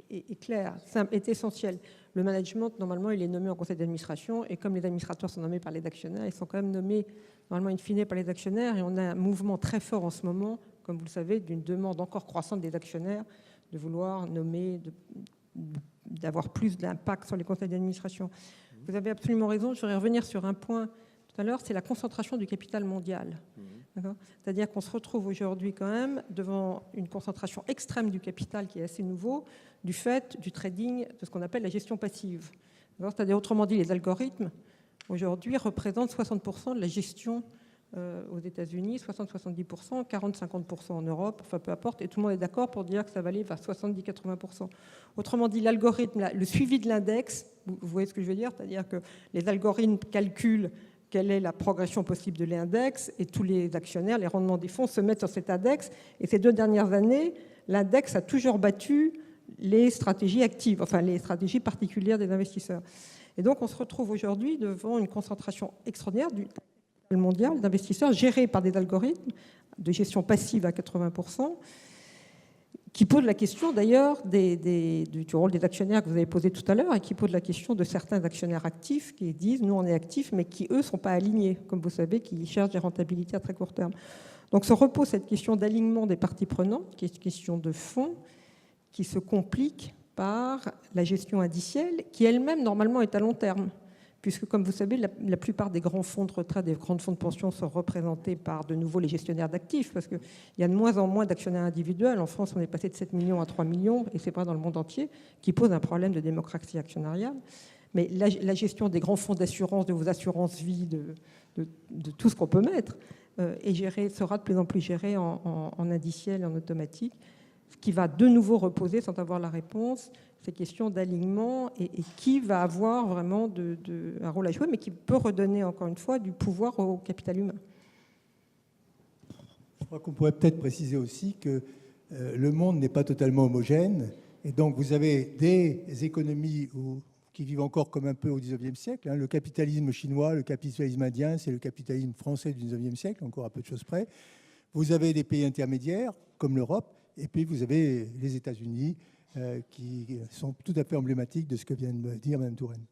est clair, est essentiel. Le management, normalement, il est nommé en conseil d'administration, et comme les administrateurs sont nommés par les actionnaires, ils sont quand même nommés, normalement, in fine, par les actionnaires, et on a un mouvement très fort en ce moment, comme vous le savez, d'une demande encore croissante des actionnaires de vouloir nommer, d'avoir plus d'impact sur les conseils d'administration. Vous avez absolument raison, je voudrais revenir sur un point tout à l'heure, c'est la concentration du capital mondial. C'est-à-dire qu'on se retrouve aujourd'hui quand même devant une concentration extrême du capital qui est assez nouveau du fait du trading, de ce qu'on appelle la gestion passive. C'est-à-dire, autrement dit, les algorithmes aujourd'hui représentent 60% de la gestion aux États-Unis, 60-70%, 40-50% en Europe, enfin peu importe, et tout le monde est d'accord pour dire que ça va aller vers 70-80%. Autrement dit, l'algorithme, le suivi de l'index, vous voyez ce que je veux dire, c'est-à-dire que les algorithmes calculent quelle est la progression possible de l'index, et tous les actionnaires, les rendements des fonds se mettent sur cet index, et ces 2 dernières années, l'index a toujours battu les stratégies actives, enfin les stratégies particulières des investisseurs. Et donc on se retrouve aujourd'hui devant une concentration extraordinaire du mondial d'investisseurs gérés par des algorithmes de gestion passive à 80%, qui pose la question d'ailleurs du rôle des actionnaires que vous avez posé tout à l'heure, et qui pose la question de certains actionnaires actifs qui disent nous on est actifs, mais qui eux ne sont pas alignés, comme vous savez, qui cherchent des rentabilités à très court terme. Donc se repose cette question d'alignement des parties prenantes, qui est une question de fond, qui se complique par la gestion indicielle, qui elle-même normalement est à long terme, puisque, comme vous savez, la plupart des grands fonds de retraite, des grands fonds de pension sont représentés par de nouveau les gestionnaires d'actifs, parce qu'il y a de moins en moins d'actionnaires individuels. En France, on est passé de 7 millions à 3 millions, et c'est pas dans le monde entier, qui pose un problème de démocratie actionnariale. Mais la gestion des grands fonds d'assurance, de vos assurances vie, de tout ce qu'on peut mettre, sera de plus en plus gérée en indiciel et en automatique, ce qui va de nouveau reposer, sans avoir la réponse, ces questions d'alignement et qui va avoir vraiment un rôle à jouer, mais qui peut redonner, encore une fois, du pouvoir au capital humain. Je crois qu'on pourrait peut-être préciser aussi que le monde n'est pas totalement homogène, et donc vous avez des économies qui vivent encore comme un peu au XIXe siècle. Le capitalisme chinois, le capitalisme indien, c'est le capitalisme français du XIXe siècle, encore à peu de choses près. Vous avez des pays intermédiaires, comme l'Europe, et puis vous avez les États-Unis, qui sont tout à fait emblématiques de ce que vient de dire Mme Touraine.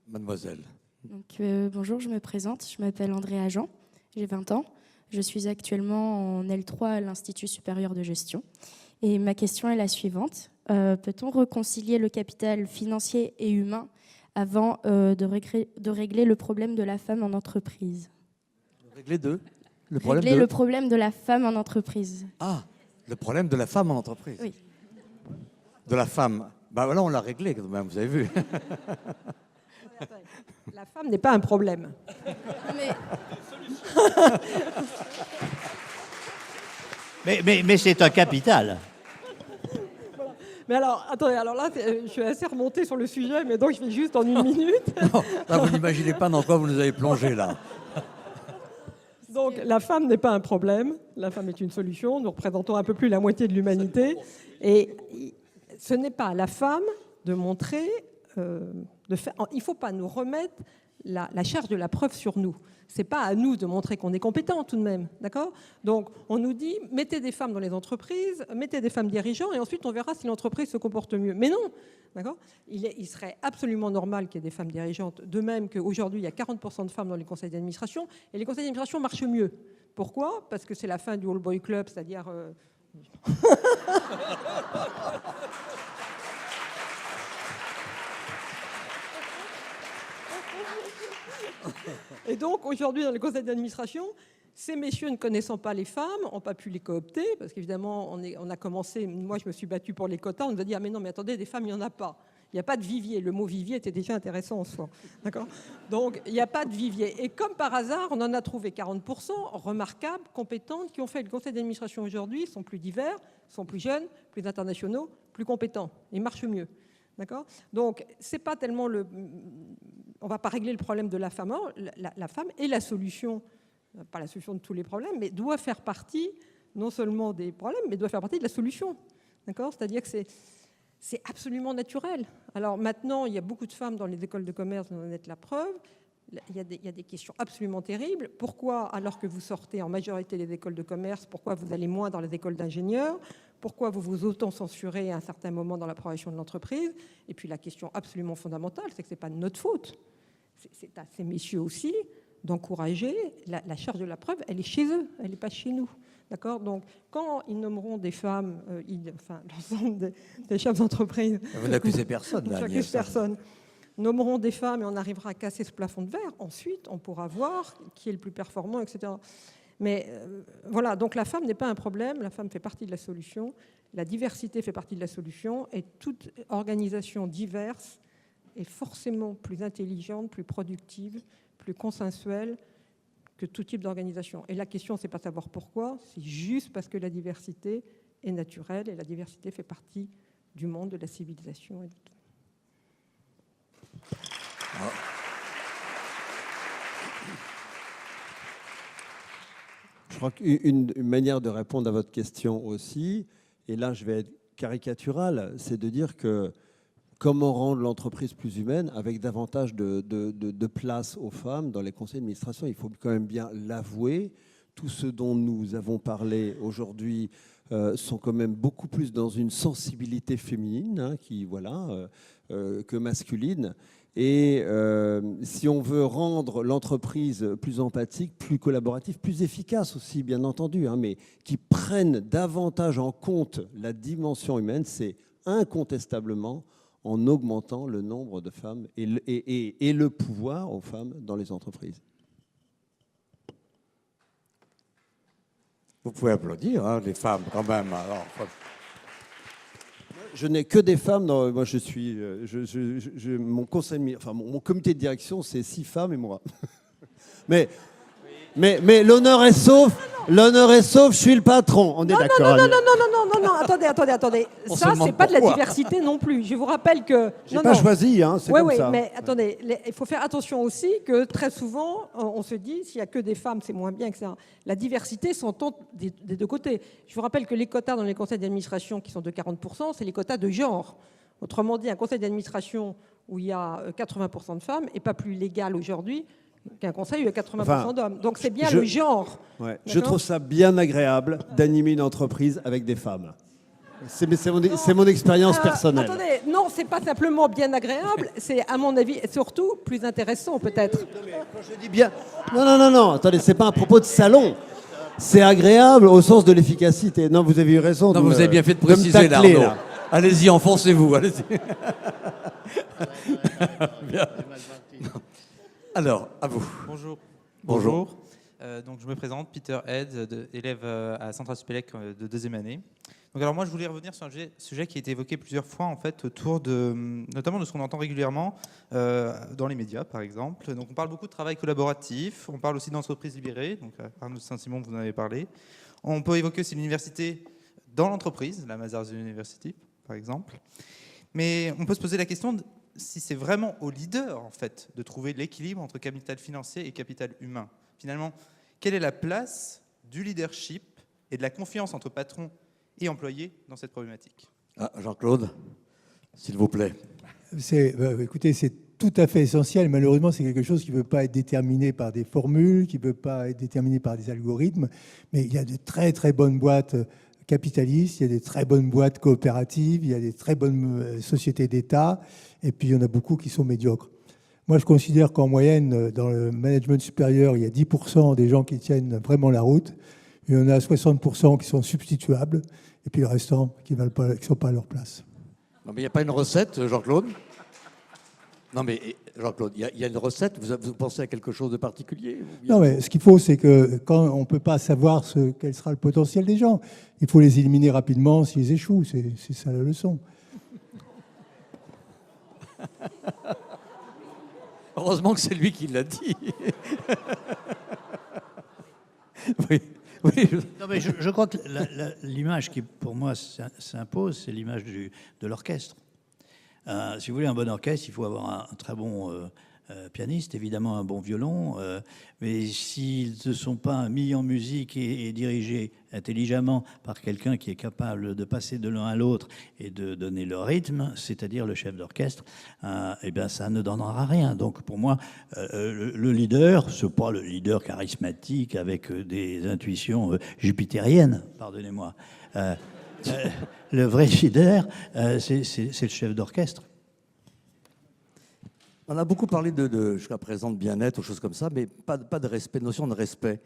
Mademoiselle. Donc, bonjour, je me présente. Je m'appelle Andréa Jean, j'ai 20 ans. Je suis actuellement en L3 à l'Institut supérieur de gestion. Et ma question est la suivante. Peut-on réconcilier le capital financier et humain avant de régler le problème de la femme en entreprise? Régler le problème de la femme en entreprise. Ah, le problème de la femme en entreprise. Oui. De la femme. Ben voilà, on l'a réglé quand même, vous avez vu. La femme n'est pas un problème. Mais c'est un capital. Voilà. Mais alors, attendez, alors là, je suis assez remontée sur le sujet, mais donc je vais juste en une minute. Non, là, vous n'imaginez pas dans quoi vous nous avez plongé, là. Donc, la femme n'est pas un problème, la femme est une solution. Nous représentons un peu plus la moitié de l'humanité. Et ce n'est pas à la femme de montrer... il ne faut pas nous remettre la charge de la preuve sur nous. Ce n'est pas à nous de montrer qu'on est compétent tout de même. D'accord ? Donc, on nous dit, mettez des femmes dans les entreprises, mettez des femmes dirigeants, et ensuite on verra si l'entreprise se comporte mieux. Mais non, d'accord ? Il serait absolument normal qu'il y ait des femmes dirigeantes, de même qu'aujourd'hui, il y a 40% de femmes dans les conseils d'administration, et les conseils d'administration marchent mieux. Pourquoi ? Parce que c'est la fin du All Boy Club, c'est-à-dire... Et donc, aujourd'hui, dans les conseils d'administration, ces messieurs, ne connaissant pas les femmes, n'ont pas pu les coopter, parce qu'évidemment, on a commencé, moi je me suis battue pour les quotas, on nous a dit, ah mais non, mais attendez, des femmes, il n'y en a pas. Il n'y a pas de vivier. Le mot vivier était déjà intéressant en soi. D'accord ? Donc, il n'y a pas de vivier. Et comme par hasard, on en a trouvé 40% remarquables, compétentes, qui ont fait le conseil d'administration aujourd'hui, sont plus divers, sont plus jeunes, plus internationaux, plus compétents. Ils marchent mieux. D'accord ? Donc, c'est pas tellement on ne va pas régler le problème de la femme. La femme est la solution, pas la solution de tous les problèmes, mais doit faire partie non seulement des problèmes, mais doit faire partie de la solution. D'accord ? C'est-à-dire que c'est absolument naturel. Alors maintenant, il y a beaucoup de femmes dans les écoles de commerce, vous en êtes la preuve. Il y a des questions absolument terribles. Pourquoi, alors que vous sortez en majorité des écoles de commerce, pourquoi vous allez moins dans les écoles d'ingénieurs ? Pourquoi vous vous auto-censurez à un certain moment dans la progression de l'entreprise ? Et puis la question absolument fondamentale, c'est que ce n'est pas de notre faute. C'est à ces messieurs aussi d'encourager. La charge de la preuve, elle est chez eux, elle n'est pas chez nous. D'accord ? Donc, quand ils nommeront des femmes, l'ensemble des chefs d'entreprise... Vous n'accusez personne, là. J'accuse personne. Nommeront des femmes et on arrivera à casser ce plafond de verre. Ensuite, on pourra voir qui est le plus performant, etc. Mais voilà, donc la femme n'est pas un problème, la femme fait partie de la solution, la diversité fait partie de la solution, et toute organisation diverse est forcément plus intelligente, plus productive, plus consensuelle que tout type d'organisation. Et la question, c'est pas savoir pourquoi, c'est juste parce que la diversité est naturelle et la diversité fait partie du monde, de la civilisation. Et de tout. Je crois qu'une manière de répondre à votre question aussi, et là je vais être caricatural, c'est de dire que comment rendre l'entreprise plus humaine avec davantage de place aux femmes dans les conseils d'administration. Il faut quand même bien l'avouer. Tout ce dont nous avons parlé aujourd'hui sont quand même beaucoup plus dans une sensibilité féminine que masculine. Et si on veut rendre l'entreprise plus empathique, plus collaborative, plus efficace aussi, bien entendu, mais qui prenne davantage en compte la dimension humaine, c'est incontestablement en augmentant le nombre de femmes et le pouvoir aux femmes dans les entreprises. Vous pouvez applaudir, hein, les femmes, quand même. Alors, je n'ai que des femmes. Moi, je suis, mon comité de direction, c'est 6 femmes et moi. Mais l'honneur est sauf. L'honneur est sauf. Je suis le patron. On est d'accord. Non, attendez. Ça, c'est pas de la diversité non plus. Je vous rappelle que... J'ai pas choisi, hein, c'est comme ça. Mais attendez, il faut faire attention aussi que très souvent, on se dit, s'il n'y a que des femmes, c'est moins bien, etc. La diversité s'entend des deux côtés. Je vous rappelle que les quotas dans les conseils d'administration qui sont de 40%, c'est les quotas de genre. Autrement dit, un conseil d'administration où il y a 80% de femmes n'est pas plus légal aujourd'hui qu'un conseil où il y a 80% d'hommes. Donc c'est bien le genre. Ouais, je trouve ça bien agréable d'animer une entreprise avec des femmes. C'est mon expérience personnelle. Attendez, non, c'est pas simplement bien agréable, c'est à mon avis surtout plus intéressant peut-être. Quand je dis bien... Non, attendez, c'est pas un propos de salon. C'est agréable au sens de l'efficacité. Non, vous avez eu raison. Non, vous avez bien fait de préciser, Arnaud. Allez-y, enfoncez-vous, allez-y. Bien. Alors, à vous. Bonjour. Donc, je me présente, Peter Head, élève à Central Supélec de 2e année. Donc, alors moi, je voulais revenir sur un sujet qui a été évoqué plusieurs fois, en fait, autour notamment de ce qu'on entend régulièrement dans les médias, par exemple. Donc, on parle beaucoup de travail collaboratif, on parle aussi d'entreprises libérées. Donc, Arnaud Saint-Simon, vous en avez parlé. On peut évoquer aussi l'université dans l'entreprise, la Mazars University, par exemple. Mais on peut se poser la question si c'est vraiment aux leaders, en fait, de trouver l'équilibre entre capital financier et capital humain. Finalement, quelle est la place du leadership et de la confiance entre patron et employé dans cette problématique? Jean-Claude, s'il vous plaît. Écoutez, c'est tout à fait essentiel. Malheureusement, c'est quelque chose qui ne peut pas être déterminé par des formules, qui ne peut pas être déterminé par des algorithmes. Mais il y a de très, très bonnes boîtes capitalistes, il y a des très bonnes boîtes coopératives, il y a des très bonnes sociétés d'État, et puis il y en a beaucoup qui sont médiocres. Moi, je considère qu'en moyenne, dans le management supérieur, il y a 10% des gens qui tiennent vraiment la route, et il y en a 60% qui sont substituables, et puis le restant qui ne sont pas à leur place. Non, mais il n'y a pas une recette, Jean-Claude? Non, mais Jean-Claude, il y a une recette? Vous pensez à quelque chose de particulier? Non, mais ce qu'il faut, c'est que quand on ne peut pas savoir quel sera le potentiel des gens, il faut les éliminer rapidement s'ils échouent. C'est ça la leçon. Heureusement que c'est lui qui l'a dit. Oui. Non, mais je crois que l'image qui, pour moi, s'impose, c'est l'image de l'orchestre. Si vous voulez un bon orchestre, il faut avoir un très bon pianiste, évidemment un bon violon, mais s'ils ne sont pas mis en musique et dirigés intelligemment par quelqu'un qui est capable de passer de l'un à l'autre et de donner le rythme, c'est-à-dire le chef d'orchestre, eh bien ça ne donnera rien. Donc pour moi, le leader, ce n'est pas le leader charismatique avec des intuitions jupitériennes, pardonnez-moi. Le vrai leader, c'est le chef d'orchestre. On a beaucoup parlé jusqu'à présent de bien-être ou choses comme ça, mais pas de respect, de notion de respect.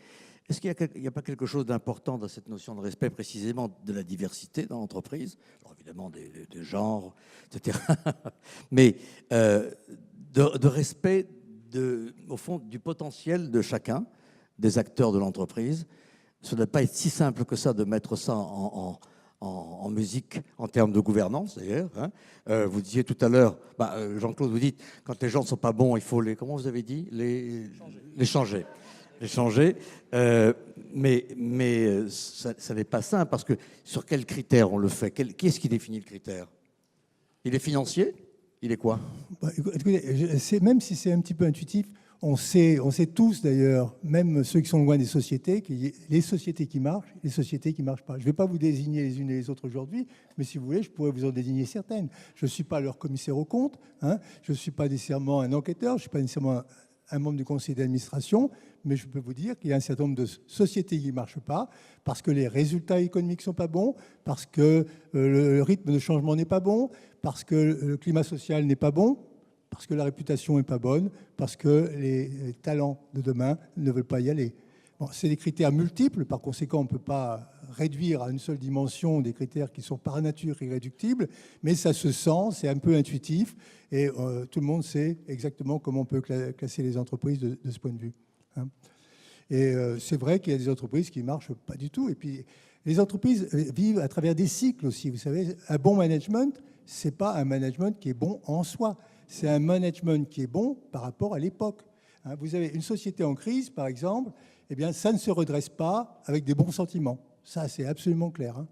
Est-ce qu'il n'y a pas quelque chose d'important dans cette notion de respect, précisément de la diversité dans l'entreprise? Alors évidemment, des genres, etc. Mais de respect, au fond, du potentiel de chacun, des acteurs de l'entreprise. Ce ne doit pas être si simple que ça de mettre ça en musique, en termes de gouvernance d'ailleurs. Hein. Vous disiez tout à l'heure, Jean-Claude, vous dites, quand les gens ne sont pas bons, il faut comment vous avez dit, les changer. Les changer. Mais ça n'est pas simple, parce que sur quels critères on le fait? Qui est-ce qui définit le critère? Il est financier? Il est quoi? Écoutez, même si c'est un petit peu intuitif, on sait tous d'ailleurs, même ceux qui sont loin des sociétés, qu'il y a les sociétés qui marchent, les sociétés qui ne marchent pas. Je ne vais pas vous désigner les unes et les autres aujourd'hui, mais si vous voulez, je pourrais vous en désigner certaines. Je ne suis pas leur commissaire aux comptes, hein, je ne suis pas nécessairement un enquêteur, je ne suis pas nécessairement un membre du conseil d'administration, mais je peux vous dire qu'il y a un certain nombre de sociétés qui ne marchent pas parce que les résultats économiques ne sont pas bons, parce que le rythme de changement n'est pas bon, parce que le climat social n'est pas bon, parce que la réputation n'est pas bonne, parce que les talents de demain ne veulent pas y aller. Bon, c'est des critères multiples, par conséquent, on ne peut pas réduire à une seule dimension des critères qui sont par nature irréductibles, mais ça se sent, c'est un peu intuitif, et tout le monde sait exactement comment on peut classer les entreprises de ce point de vue. Hein. Et c'est vrai qu'il y a des entreprises qui ne marchent pas du tout. Et puis, les entreprises vivent à travers des cycles aussi. Vous savez, un bon management, ce n'est pas un management qui est bon en soi. C'est un management qui est bon par rapport à l'époque. Hein, vous avez une société en crise, par exemple, eh bien, ça ne se redresse pas avec des bons sentiments. Ça, c'est absolument clair. Hein.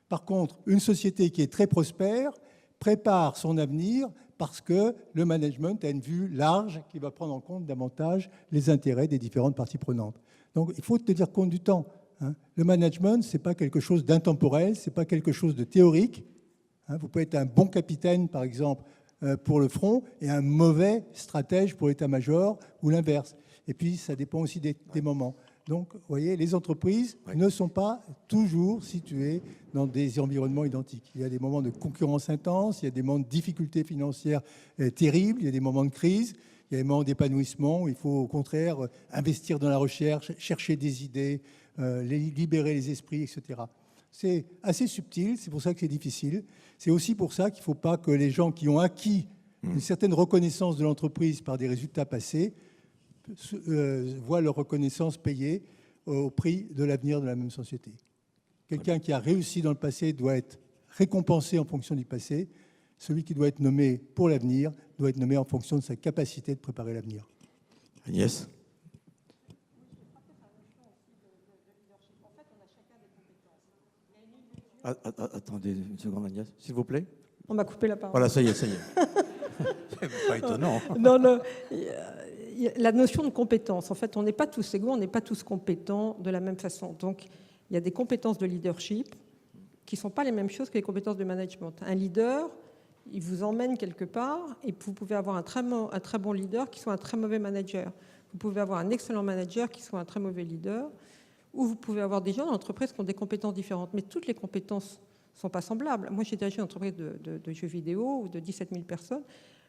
Par contre, une société qui est très prospère prépare son avenir parce que le management a une vue large qui va prendre en compte davantage les intérêts des différentes parties prenantes. Donc, il faut tenir compte du temps. Hein. Le management, ce n'est pas quelque chose d'intemporel, ce n'est pas quelque chose de théorique. Hein. Vous pouvez être un bon capitaine, par exemple, pour le front et un mauvais stratège pour l'état-major ou l'inverse. Et puis, ça dépend aussi des moments. Donc, vous voyez, les entreprises ne sont pas toujours situées dans des environnements identiques. Il y a des moments de concurrence intense, il y a des moments de difficultés financières terribles, il y a des moments de crise, il y a des moments d'épanouissement où il faut au contraire investir dans la recherche, chercher des idées, libérer les esprits, etc. C'est assez subtil, c'est pour ça que c'est difficile. C'est aussi pour ça qu'il ne faut pas que les gens qui ont acquis une certaine reconnaissance de l'entreprise par des résultats passés voient leur reconnaissance payée au prix de l'avenir de la même société. Quelqu'un qui a réussi dans le passé doit être récompensé en fonction du passé. Celui qui doit être nommé pour l'avenir doit être nommé en fonction de sa capacité de préparer l'avenir. Agnès ? Attendez une seconde, Agnès, s'il vous plaît. On m'a coupé la parole. Voilà, ça y est. C'est pas étonnant. Non, la notion de compétence, en fait, on n'est pas tous égaux, on n'est pas tous compétents de la même façon. Donc, il y a des compétences de leadership qui ne sont pas les mêmes choses que les compétences de management. Un leader, il vous emmène quelque part et vous pouvez avoir un très bon leader qui soit un très mauvais manager. Vous pouvez avoir un excellent manager qui soit un très mauvais leader, ou vous pouvez avoir des gens dans l'entreprise qui ont des compétences différentes. Mais toutes les compétences ne sont pas semblables. Moi, j'ai dirigé une entreprise de jeux vidéo de 17 000 personnes.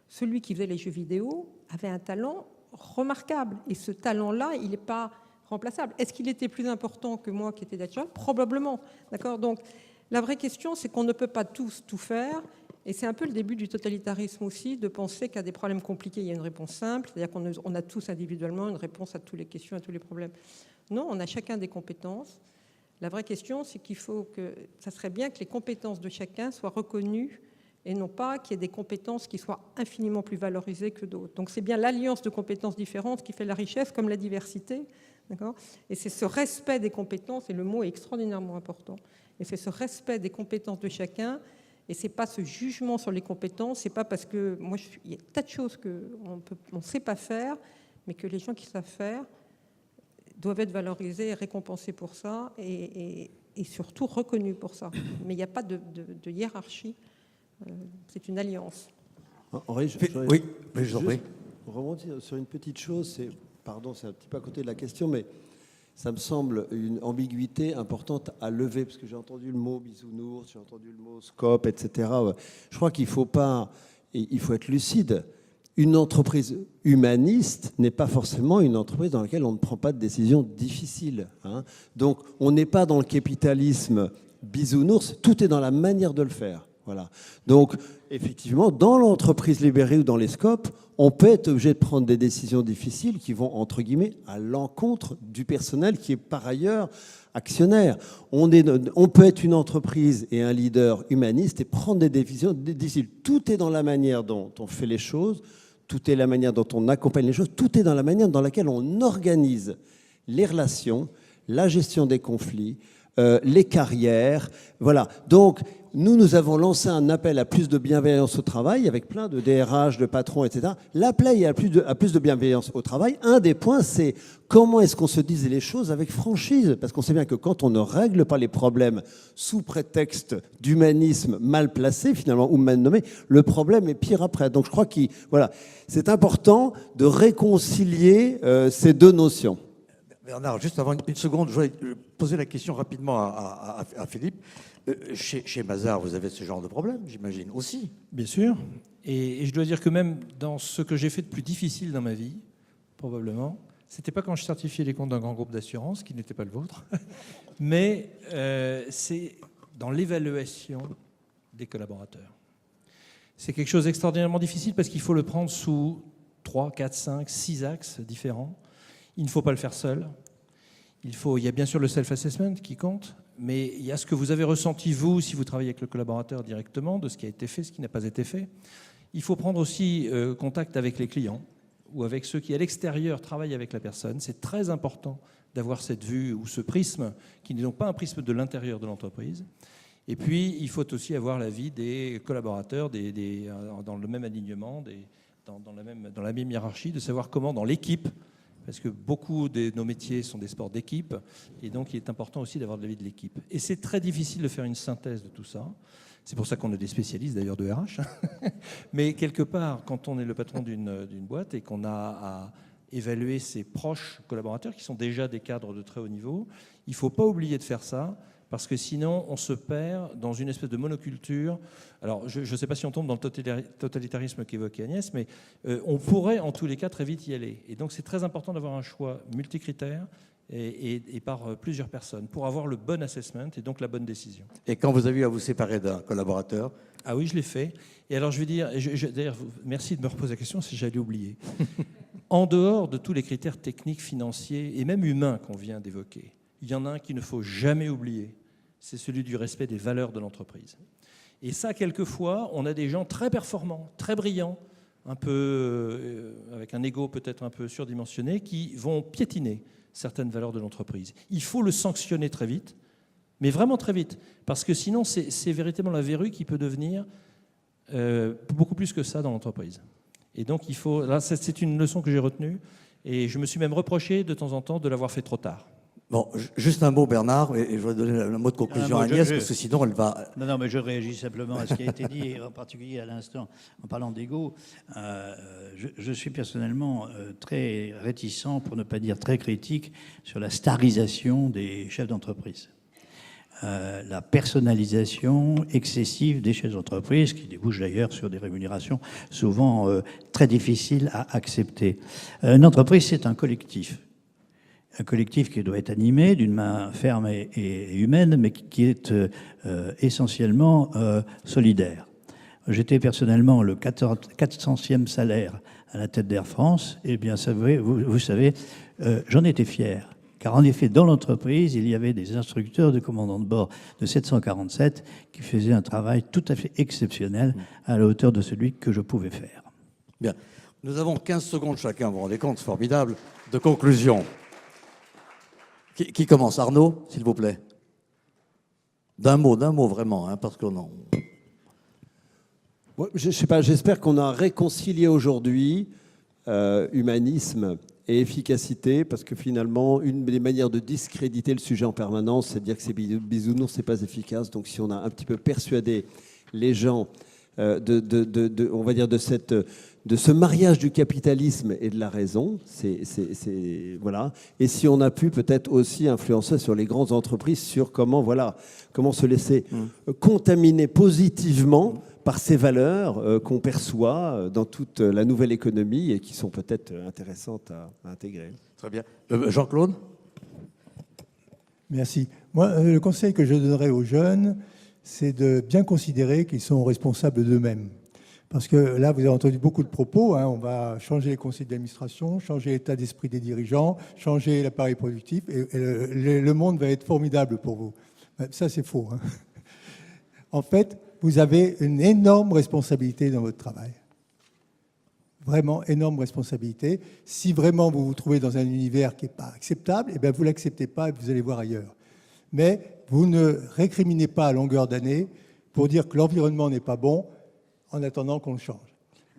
Celui qui faisait les jeux vidéo avait un talent remarquable. Et ce talent-là, il n'est pas remplaçable. Est-ce qu'il était plus important que moi qui étais d'actuel ? Probablement. D'accord ? Donc, la vraie question, c'est qu'on ne peut pas tous tout faire. Et c'est un peu le début du totalitarisme aussi, de penser qu'à des problèmes compliqués, il y a une réponse simple. C'est-à-dire qu'on a tous individuellement une réponse à toutes les questions, à tous les problèmes. Non, on a chacun des compétences. La vraie question, c'est qu'il faut que... Ça serait bien que les compétences de chacun soient reconnues et non pas qu'il y ait des compétences qui soient infiniment plus valorisées que d'autres. Donc c'est bien l'alliance de compétences différentes qui fait la richesse, comme la diversité. D'accord ? Et c'est ce respect des compétences, et le mot est extraordinairement important, et c'est ce respect des compétences de chacun, et ce n'est pas ce jugement sur les compétences, c'est pas parce que... Moi, il y a des tas de choses qu'on ne sait pas faire, mais que les gens qui savent faire doivent être valorisés et récompensés pour ça, et surtout reconnus pour ça. Mais il n'y a pas de hiérarchie. C'est une alliance. Henri, oui, je prie. Rebondir sur une petite chose, c'est un petit peu à côté de la question, mais ça me semble une ambiguïté importante à lever, parce que j'ai entendu le mot bisounours, j'ai entendu le mot scope, etc. Je crois qu'il faut être lucide. Une entreprise humaniste n'est pas forcément une entreprise dans laquelle on ne prend pas de décisions difficiles. Hein. Donc, on n'est pas dans le capitalisme bisounours, tout est dans la manière de le faire. Voilà. Donc, effectivement, dans l'entreprise libérée ou dans les scopes, on peut être obligé de prendre des décisions difficiles qui vont, entre guillemets, à l'encontre du personnel qui est par ailleurs actionnaire. On peut être une entreprise et un leader humaniste et prendre des décisions difficiles. Tout est dans la manière dont on fait les choses, tout est la manière dont on accompagne les choses, tout est dans la manière dans laquelle on organise les relations, la gestion des conflits, les carrières. Voilà. Donc, nous avons lancé un appel à plus de bienveillance au travail avec plein de DRH, de patrons, etc. L'appel à plus de bienveillance au travail. Un des points, c'est comment est-ce qu'on se dise les choses avec franchise ? Parce qu'on sait bien que quand on ne règle pas les problèmes sous prétexte d'humanisme mal placé, finalement, ou mal nommé, le problème est pire après. Donc je crois que c'est important de réconcilier ces deux notions. Bernard, juste avant une seconde, je voulais poser la question rapidement à Philippe. Chez Mazars, vous avez ce genre de problème, j'imagine, aussi. Bien sûr. Et je dois dire que même dans ce que j'ai fait de plus difficile dans ma vie, probablement, C'était pas quand je certifiais les comptes d'un grand groupe d'assurance, qui n'était pas le vôtre, mais c'est dans l'évaluation des collaborateurs. C'est quelque chose d'extraordinairement difficile parce qu'il faut le prendre sous 3, 4, 5, 6 axes différents. Il ne faut pas le faire seul. Il y a bien sûr le self-assessment qui compte, mais il y a ce que vous avez ressenti, vous, si vous travaillez avec le collaborateur directement, de ce qui a été fait, ce qui n'a pas été fait. Il faut prendre aussi contact avec les clients ou avec ceux qui, à l'extérieur, travaillent avec la personne. C'est très important d'avoir cette vue ou ce prisme, qui n'est donc pas un prisme de l'intérieur de l'entreprise. Et puis, il faut aussi avoir l'avis des collaborateurs dans le même alignement, dans la même hiérarchie, de savoir comment, dans l'équipe, parce que beaucoup de nos métiers sont des sports d'équipe, et donc il est important aussi d'avoir de l'avis de l'équipe. Et c'est très difficile de faire une synthèse de tout ça. C'est pour ça qu'on a des spécialistes d'ailleurs de RH. Mais quelque part, quand on est le patron d'une boîte et qu'on a à évaluer ses proches collaborateurs, qui sont déjà des cadres de très haut niveau, il ne faut pas oublier de faire ça, parce que sinon on se perd dans une espèce de monoculture. Alors je ne sais pas si on tombe dans le totalitarisme qu'évoquait Agnès, mais on pourrait en tous les cas très vite y aller. Et donc c'est très important d'avoir un choix multicritère et par plusieurs personnes pour avoir le bon assessment et donc la bonne décision. Et quand vous avez eu à vous séparer d'un collaborateur? Ah oui, je l'ai fait. Et alors je vais dire, d'ailleurs, merci de me reposer la question, si j'allais oublier. En dehors de tous les critères techniques, financiers et même humains qu'on vient d'évoquer, il y en a un qu'il ne faut jamais oublier, c'est celui du respect des valeurs de l'entreprise. Et ça, quelquefois, on a des gens très performants, très brillants, un peu avec un ego peut-être un peu surdimensionné, qui vont piétiner certaines valeurs de l'entreprise. Il faut le sanctionner très vite, mais vraiment très vite, parce que sinon, c'est véritablement la verrue qui peut devenir beaucoup plus que ça dans l'entreprise. Et donc, là, c'est une leçon que j'ai retenue, et je me suis même reproché de temps en temps de l'avoir fait trop tard. Bon, juste un mot, Bernard, et je vais donner le mot de conclusion à Agnès, parce que sinon elle va... Non, mais je réagis simplement à ce qui a été dit, et en particulier à l'instant, en parlant d'ego. Je suis personnellement très réticent, pour ne pas dire très critique, sur la starisation des chefs d'entreprise. La personnalisation excessive des chefs d'entreprise, qui débouche d'ailleurs sur des rémunérations souvent très difficiles à accepter. Une entreprise, c'est un collectif. Un collectif qui doit être animé d'une main ferme et humaine, mais qui est essentiellement solidaire. J'étais personnellement le 400e salaire à la tête d'Air France, et bien vous savez, j'en étais fier. Car en effet, dans l'entreprise, il y avait des instructeurs de commandants de bord de 747 qui faisaient un travail tout à fait exceptionnel à la hauteur de celui que je pouvais faire. Bien. Nous avons 15 secondes chacun, vous vous rendez compte, c'est formidable, de conclusion. Qui commence? Arnaud, s'il vous plaît. D'un mot vraiment, hein, parce que non. Ouais, je sais pas, j'espère qu'on a réconcilié aujourd'hui humanisme et efficacité, parce que finalement, une des manières de discréditer le sujet en permanence, c'est de dire que c'est bisounours, c'est pas efficace. Donc si on a un petit peu persuadé les gens on va dire de ce mariage du capitalisme et de la raison, voilà. Et si on a pu peut-être aussi influencer sur les grandes entreprises sur comment se laisser contaminer positivement par ces valeurs qu'on perçoit dans toute la nouvelle économie et qui sont peut-être intéressantes à intégrer. Très bien. Jean-Claude ? Merci. Moi, le conseil que je donnerais aux jeunes, c'est de bien considérer qu'ils sont responsables d'eux-mêmes. Parce que là, vous avez entendu beaucoup de propos. Hein, on va changer les conseils d'administration, changer l'état d'esprit des dirigeants, changer l'appareil productif, et le monde va être formidable pour vous. Ça, c'est faux. Hein. En fait, vous avez une énorme responsabilité dans votre travail. Vraiment énorme responsabilité. Si vraiment vous vous trouvez dans un univers qui n'est pas acceptable, eh bien vous ne l'acceptez pas et vous allez voir ailleurs. Mais vous ne récriminez pas à longueur d'année pour dire que l'environnement n'est pas bon en attendant qu'on le change.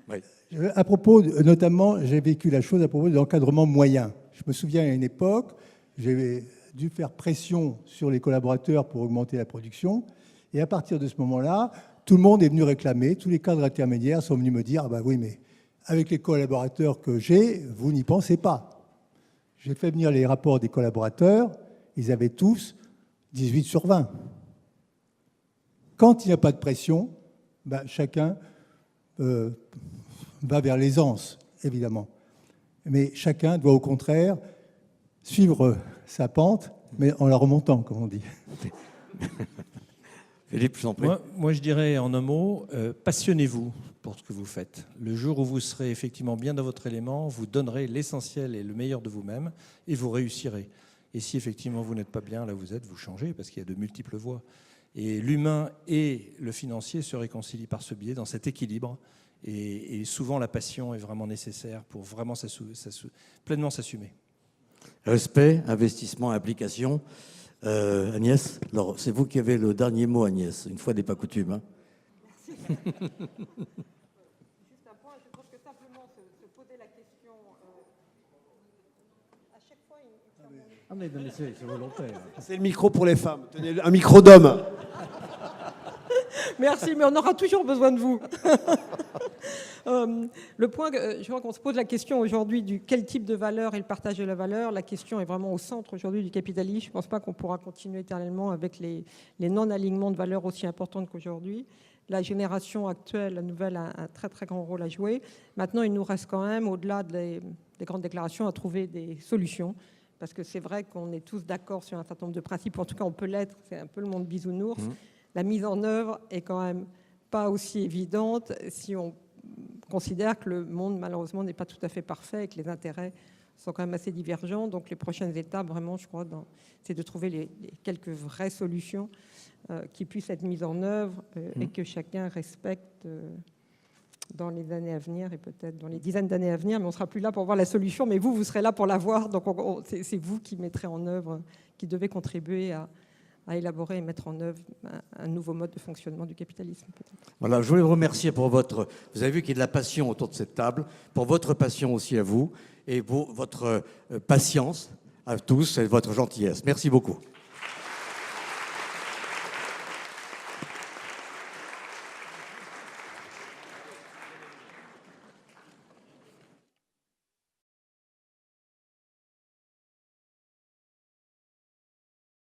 Oui. À propos, notamment, j'ai vécu la chose à propos de l'encadrement moyen. Je me souviens à une époque, j'ai dû faire pression sur les collaborateurs pour augmenter la production. Et à partir de ce moment-là, tout le monde est venu réclamer, tous les cadres intermédiaires sont venus me dire « Ah ben oui, mais avec les collaborateurs que j'ai, vous n'y pensez pas. » J'ai fait venir les rapports des collaborateurs, ils avaient tous 18 sur 20. Quand il n'y a pas de pression, ben chacun va vers l'aisance, évidemment. mais chacun doit au contraire suivre sa pente, mais en la remontant, comme on dit. Philippe, je t'en prie. Moi, je dirais en un mot, passionnez-vous pour ce que vous faites. Le jour où vous serez effectivement bien dans votre élément, vous donnerez l'essentiel et le meilleur de vous-même et vous réussirez. Et si effectivement vous n'êtes pas bien là où vous êtes, vous changez parce qu'il y a de multiples voies. Et l'humain et le financier se réconcilient par ce biais, dans cet équilibre. Et souvent, la passion est vraiment nécessaire pour vraiment pleinement s'assumer. Respect, investissement, implication. Agnès, alors c'est vous qui avez le dernier mot, Agnès. Une fois n'est pas coutume. Hein. Juste un point, je pense que simplement se poser la question à chaque fois. Ah mais c'est volontaire. C'est le micro pour les femmes. Tenez, un micro d'homme. Merci, mais on aura toujours besoin de vous. Le point, je crois qu'on se pose la question aujourd'hui du quel type de valeur est le partage de la valeur. La question est vraiment au centre aujourd'hui du capitalisme. Je ne pense pas qu'on pourra continuer éternellement avec les non-alignements de valeurs aussi importantes qu'aujourd'hui. La génération actuelle, la nouvelle, a un très très grand rôle à jouer. Maintenant, il nous reste quand même, au-delà des grandes déclarations, à trouver des solutions. Parce que c'est vrai qu'on est tous d'accord sur un certain nombre de principes. En tout cas, on peut l'être. C'est un peu le monde bisounours. La mise en œuvre est quand même pas aussi évidente si on considère que le monde, malheureusement, n'est pas tout à fait parfait et que les intérêts sont quand même assez divergents. Donc, les prochaines étapes, vraiment, je crois, c'est de trouver les quelques vraies solutions qui puissent être mises en œuvre et que chacun respecte dans les années à venir et peut-être dans les dizaines d'années à venir. Mais on ne sera plus là pour voir la solution, mais vous serez là pour la voir. Donc, c'est vous qui mettrez en œuvre, qui devez contribuer à élaborer et mettre en œuvre un nouveau mode de fonctionnement du capitalisme. Voilà, je voulais vous remercier pour votre... Vous avez vu qu'il y a de la passion autour de cette table, pour votre passion aussi à vous, et votre patience à tous et votre gentillesse. Merci beaucoup.